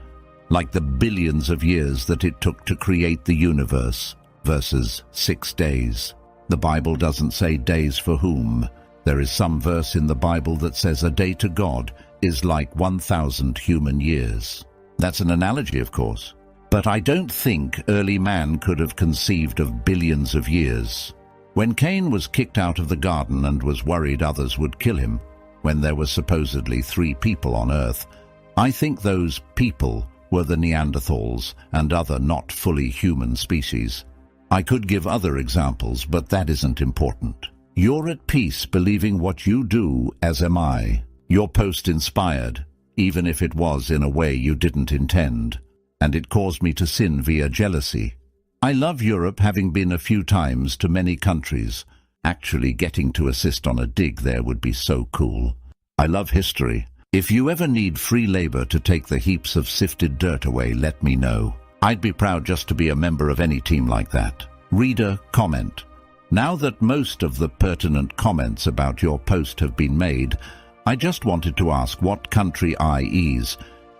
like the billions of years that it took to create the universe versus 6 days. The Bible doesn't say days for whom. There is some verse in the Bible that says a day to God is like 1,000 human years. That's an analogy, of course. But I don't think early man could have conceived of billions of years. When Cain was kicked out of the garden and was worried others would kill him, when there were supposedly 3 people on Earth, I think those people were the Neanderthals and other not fully human species. I could give other examples, but that isn't important. You're at peace believing what you do, as am I. Your post inspired, even if it was in a way you didn't intend, and it caused me to sin via jealousy. I love Europe, having been a few times to many countries. Actually getting to assist on a dig there would be so cool. I love history. If you ever need free labor to take the heaps of sifted dirt away, let me know. I'd be proud just to be a member of any team like that. Reader comment. Now that most of the pertinent comments about your post have been made, I just wanted to ask, what country, i.e.,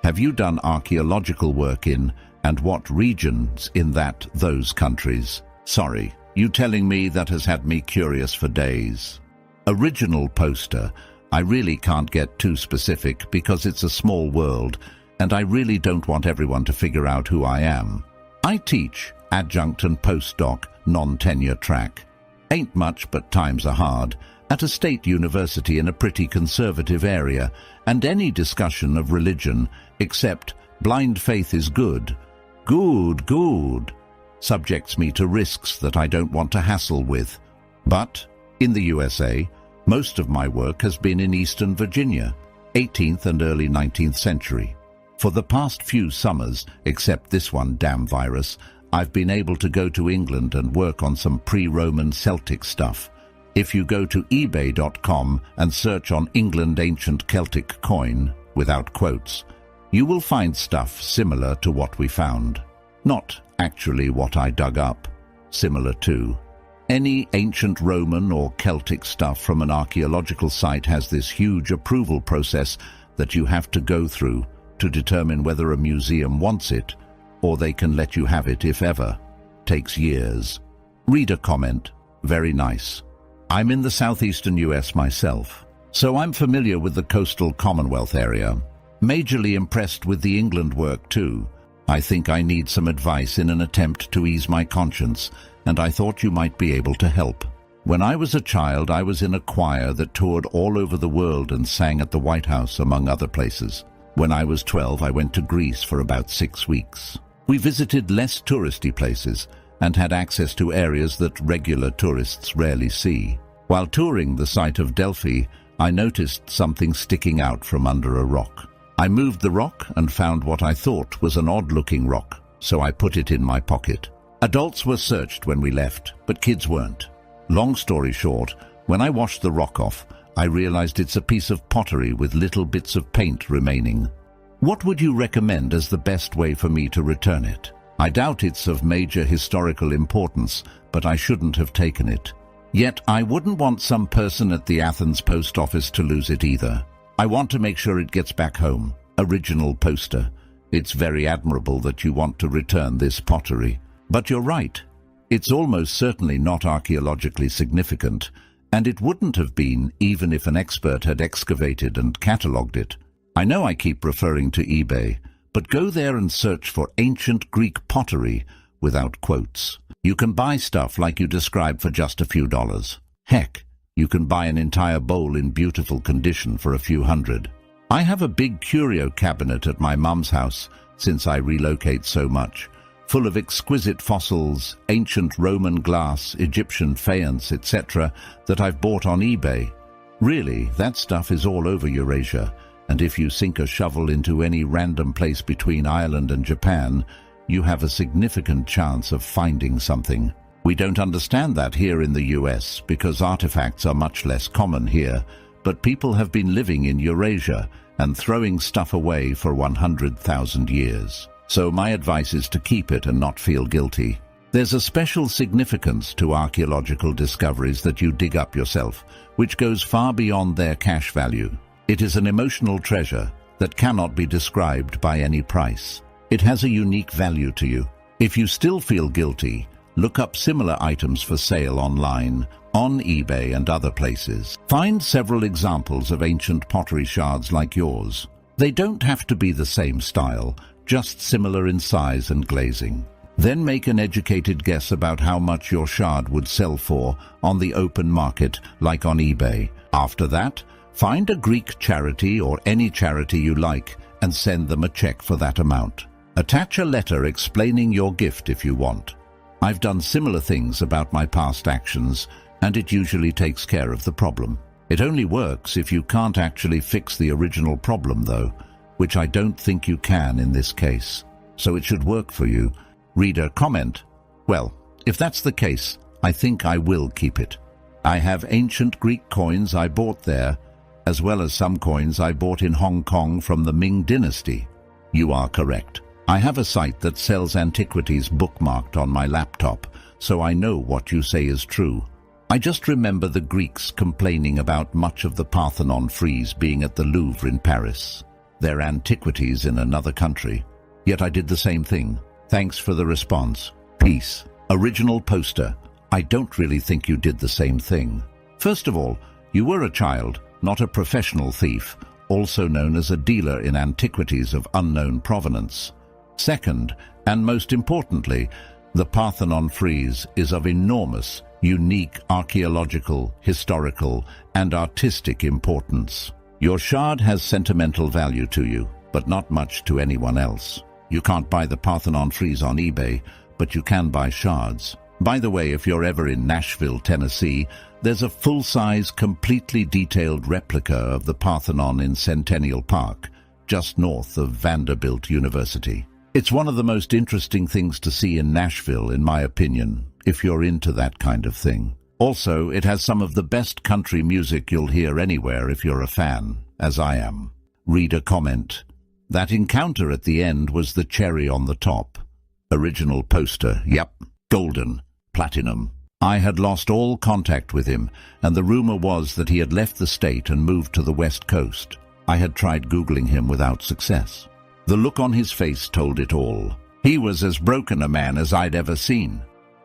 have you done archaeological work in, and what regions in those countries? Sorry, you telling me that has had me curious for days. Original poster. I really can't get too specific because it's a small world, and I really don't want everyone to figure out who I am. I teach adjunct and postdoc non-tenure track. Ain't much, but times are hard, at a state university in a pretty conservative area, and any discussion of religion, except blind faith is good, subjects me to risks that I don't want to hassle with. But, in the USA, most of my work has been in Eastern Virginia, 18th and early 19th century. For the past few summers, except this one damn virus, I've been able to go to England and work on some pre-Roman Celtic stuff. If you go to ebay.com and search on England ancient Celtic coin, without quotes, you will find stuff similar to what we found. Not actually what I dug up, similar to. Any ancient Roman or Celtic stuff from an archaeological site has this huge approval process that you have to go through to determine whether a museum wants it, or they can let you have it if ever. Takes years. Reader comment. Very nice. I'm in the southeastern US myself, so I'm familiar with the coastal Commonwealth area. Majorly impressed with the England work too. I think I need some advice in an attempt to ease my conscience, and I thought you might be able to help. When I was a child, I was in a choir that toured all over the world and sang at the White House, among other places. When I was 12, I went to Greece for about 6 weeks. We visited less touristy places and had access to areas that regular tourists rarely see. While touring the site of Delphi, I noticed something sticking out from under a rock. I moved the rock and found what I thought was an odd-looking rock, so I put it in my pocket. Adults were searched when we left, but kids weren't. Long story short, when I washed the rock off, I realized it's a piece of pottery with little bits of paint remaining. What would you recommend as the best way for me to return it? I doubt it's of major historical importance, but I shouldn't have taken it. Yet I wouldn't want some person at the Athens post office to lose it either. I want to make sure it gets back home. Original poster. It's very admirable that you want to return this pottery. But you're right. It's almost certainly not archaeologically significant, and it wouldn't have been even if an expert had excavated and catalogued it. I know I keep referring to eBay, but go there and search for ancient Greek pottery without quotes. You can buy stuff like you described for just a few dollars. Heck, you can buy an entire bowl in beautiful condition for a few hundred. I have a big curio cabinet at my mum's house, since I relocate so much, full of exquisite fossils, ancient Roman glass, Egyptian faience, etc., that I've bought on eBay. Really, that stuff is all over Eurasia, and if you sink a shovel into any random place between Ireland and Japan, you have a significant chance of finding something. We don't understand that here in the US because artifacts are much less common here, but people have been living in Eurasia and throwing stuff away for 100,000 years. So my advice is to keep it and not feel guilty. There's a special significance to archaeological discoveries that you dig up yourself, which goes far beyond their cash value. It is an emotional treasure that cannot be described by any price. It has a unique value to you. If you still feel guilty, look up similar items for sale online, on eBay and other places. Find several examples of ancient pottery shards like yours. They don't have to be the same style, just similar in size and glazing. Then make an educated guess about how much your shard would sell for on the open market, like on eBay. After that, find a Greek charity or any charity you like and send them a check for that amount. Attach a letter explaining your gift if you want. I've done similar things about my past actions, and it usually takes care of the problem. It only works if you can't actually fix the original problem, though, which I don't think you can in this case. So it should work for you. Reader comment. Well, if that's the case, I think I will keep it. I have ancient Greek coins I bought there, as well as some coins I bought in Hong Kong from the Ming Dynasty. You are correct. I have a site that sells antiquities bookmarked on my laptop, so I know what you say is true. I just remember the Greeks complaining about much of the Parthenon frieze being at the Louvre in Paris. They're antiquities in another country. Yet I did the same thing. Thanks for the response. Peace. Original poster. I don't really think you did the same thing. First of all, you were a child, not a professional thief, also known as a dealer in antiquities of unknown provenance. Second, and most importantly, the Parthenon frieze is of enormous, unique archaeological, historical, and artistic importance. Your shard has sentimental value to you, but not much to anyone else. You can't buy the Parthenon frieze on eBay, but you can buy shards. By the way, if you're ever in Nashville, Tennessee, there's a full-size, completely detailed replica of the Parthenon in Centennial Park, just north of Vanderbilt University. It's one of the most interesting things to see in Nashville, in my opinion, if you're into that kind of thing. Also, it has some of the best country music you'll hear anywhere if you're a fan, as I am. Reader comment. That encounter at the end was the cherry on the top. Original poster, yep, golden, platinum. I had lost all contact with him, and the rumor was that he had left the state and moved to the West Coast. I had tried Googling him without success. The look on his face told it all. He was as broken a man as I'd ever seen.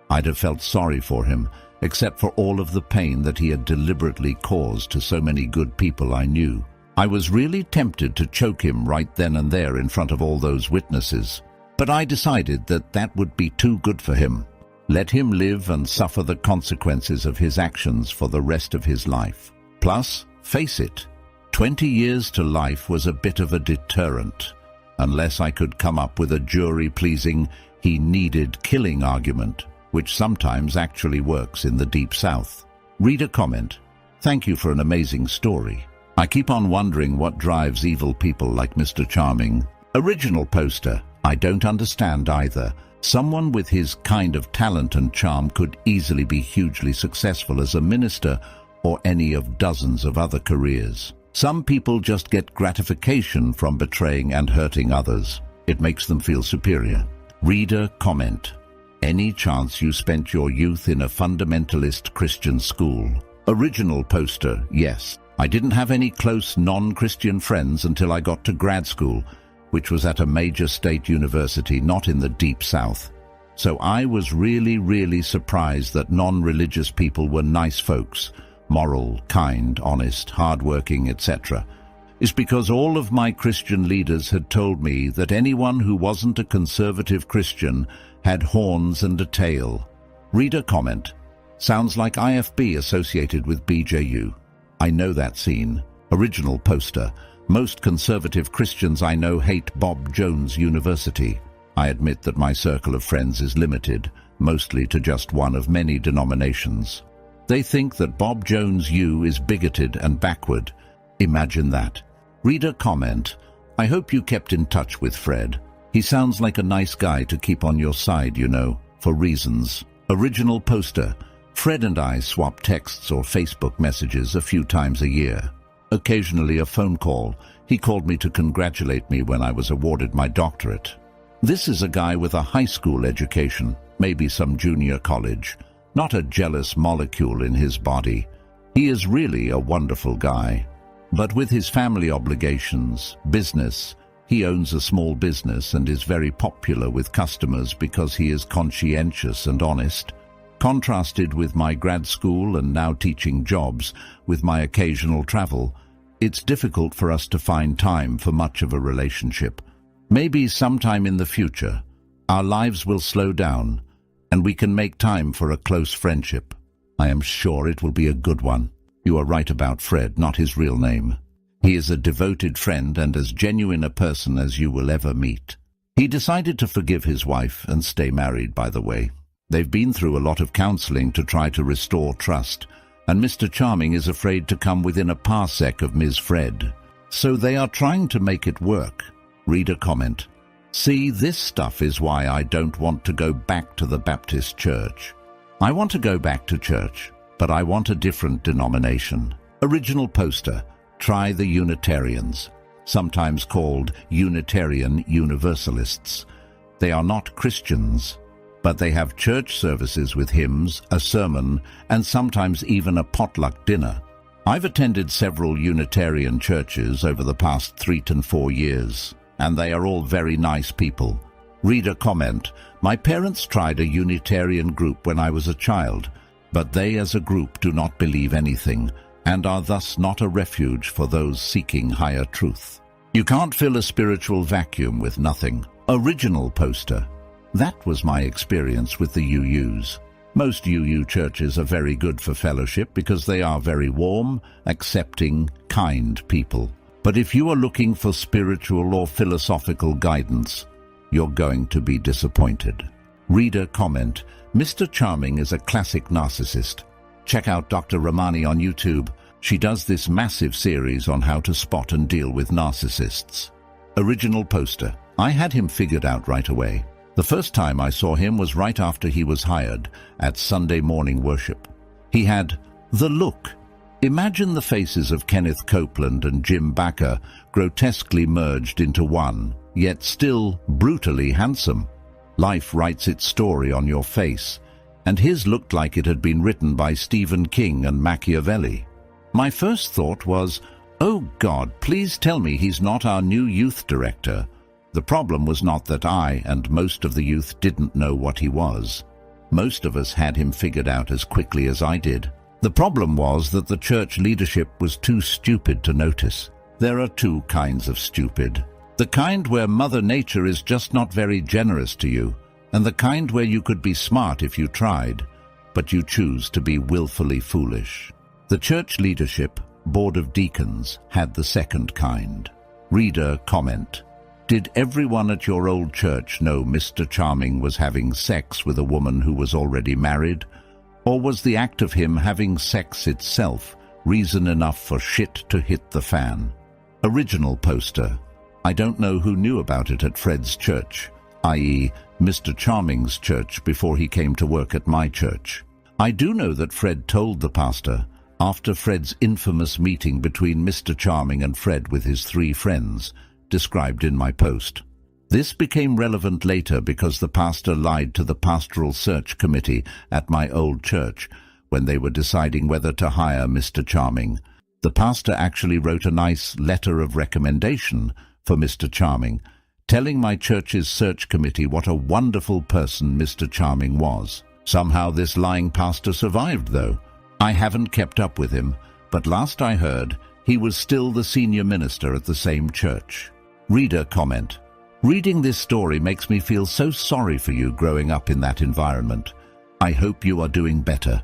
I'd have felt sorry for him, except for all of the pain that he had deliberately caused to so many good people I knew. I was really tempted to choke him right then and there in front of all those witnesses, but I decided that that would be too good for him. Let him live and suffer the consequences of his actions for the rest of his life. Plus, face it, 20 years to life was a bit of a deterrent, unless I could come up with a jury-pleasing, he needed killing argument, which sometimes actually works in the Deep South. Reader comment. Thank you for an amazing story. I keep on wondering what drives evil people like Mr. Charming. Original poster. I don't understand either. Someone with his kind of talent and charm could easily be hugely successful as a minister or any of dozens of other careers. Some people just get gratification from betraying and hurting others. It makes them feel superior. Reader comment. Any chance you spent your youth in a fundamentalist Christian school? Original poster, yes. I didn't have any close non-Christian friends until I got to grad school, which was at a major state university not in the Deep South. So I was really surprised that non-religious people were nice folks, moral, kind, honest, hardworking, etc. It's because all of my Christian leaders had told me that anyone who wasn't a conservative Christian had horns and a tail. Reader comment. Sounds like IFB associated with BJU. I know that scene. Original poster. Most conservative Christians I know hate Bob Jones University. I admit that my circle of friends is limited, mostly to just one of many denominations. They think that Bob Jones U is bigoted and backward. Imagine that. Reader comment, I hope you kept in touch with Fred. He sounds like a nice guy to keep on your side, you know, for reasons. Original poster, Fred and I swap texts or Facebook messages a few times a year. Occasionally a phone call. He called me to congratulate me when I was awarded my doctorate. This is a guy with a high school education, maybe some junior college, not a jealous molecule in his body. He is really a wonderful guy. But with his family obligations, business, he owns a small business and is very popular with customers because he is conscientious and honest. Contrasted with my grad school and now teaching jobs, with my occasional travel, it's difficult for us to find time for much of a relationship. Maybe sometime in the future, our lives will slow down and we can make time for a close friendship. I am sure it will be a good one. You are right about Fred, not his real name. He is a devoted friend and as genuine a person as you will ever meet. He decided to forgive his wife and stay married, by the way. They've been through a lot of counseling to try to restore trust, and Mr. Charming is afraid to come within a parsec of Ms. Fred. So they are trying to make it work. Reader comment, see, this stuff is why I don't want to go back to the Baptist church. I want to go back to church, but I want a different denomination. Original poster, try the Unitarians, sometimes called Unitarian Universalists. They are not Christians, but they have church services with hymns, a sermon, and sometimes even a potluck dinner. I've attended several Unitarian churches over the past 3 to 4 years, and they are all very nice people. Reader comment, my parents tried a Unitarian group when I was a child, but they as a group do not believe anything, and are thus not a refuge for those seeking higher truth. You can't fill a spiritual vacuum with nothing. Original poster. That was my experience with the UUs. Most UU churches are very good for fellowship because they are very warm, accepting, kind people. But if you are looking for spiritual or philosophical guidance, you're going to be disappointed. Reader comment, Mr. Charming is a classic narcissist. Check out Dr. Ramani on YouTube. She does this massive series on how to spot and deal with narcissists. Original poster. I had him figured out right away. The first time I saw him was right after he was hired at Sunday morning worship. He had the look. Imagine the faces of Kenneth Copeland and Jim Bakker grotesquely merged into one, yet still brutally handsome. Life writes its story on your face, and his looked like it had been written by Stephen King and Machiavelli. My first thought was, oh God, please tell me he's not our new youth director. The problem was not that I and most of the youth didn't know what he was. Most of us had him figured out as quickly as I did. The problem was that the church leadership was too stupid to notice. There are two kinds of stupid. The kind where Mother Nature is just not very generous to you, and the kind where you could be smart if you tried, but you choose to be willfully foolish. The church leadership, Board of Deacons, had the second kind. Reader comment. Did everyone at your old church know Mr. Charming was having sex with a woman who was already married? Or was the act of him having sex itself reason enough for shit to hit the fan? Original poster. I don't know who knew about it at Fred's church, i.e. Mr. Charming's church, before he came to work at my church. I do know that Fred told the pastor after Fred's infamous meeting between Mr. Charming and Fred with his 3 friends, described in my post. This became relevant later because the pastor lied to the pastoral search committee at my old church when they were deciding whether to hire Mr. Charming. The pastor actually wrote a nice letter of recommendation for Mr. Charming, telling my church's search committee what a wonderful person Mr. Charming was. Somehow this lying pastor survived, though. I haven't kept up with him, but last I heard, he was still the senior minister at the same church. Reader comment. Reading this story makes me feel so sorry for you growing up in that environment. I hope you are doing better.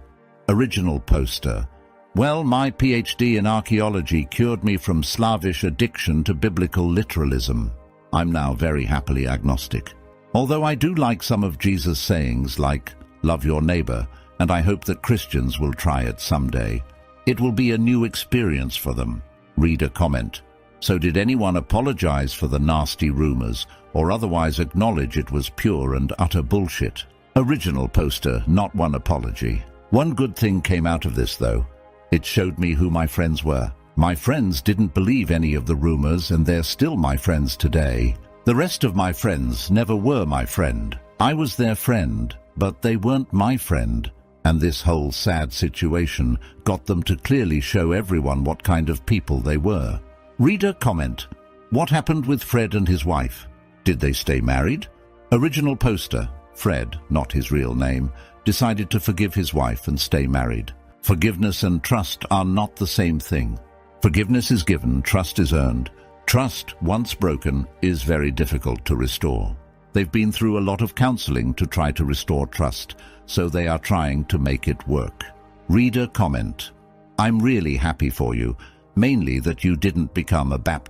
Original poster. Well, my PhD in archaeology cured me from Slavish addiction to biblical literalism. I'm now very happily agnostic. Although I do like some of Jesus' sayings like, love your neighbor, and I hope that Christians will try it someday. It will be a new experience for them. Reader comment. So did anyone apologize for the nasty rumors or otherwise acknowledge it was pure and utter bullshit? Original poster, not one apology. One good thing came out of this though. It showed me who my friends were. My friends didn't believe any of the rumors and they're still my friends today. The rest of my friends never were my friend. I was their friend, but they weren't my friend. And this whole sad situation got them to clearly show everyone what kind of people they were. Reader comment. What happened with Fred and his wife? Did they stay married? Original poster. Fred, not his real name, decided to forgive his wife and stay married. Forgiveness and trust are not the same thing. Forgiveness is given, trust is earned. Trust, once broken, is very difficult to restore. They've been through a lot of counseling to try to restore trust, so they are trying to make it work. Reader comment. I'm really happy for you, mainly that you didn't become a Baptist.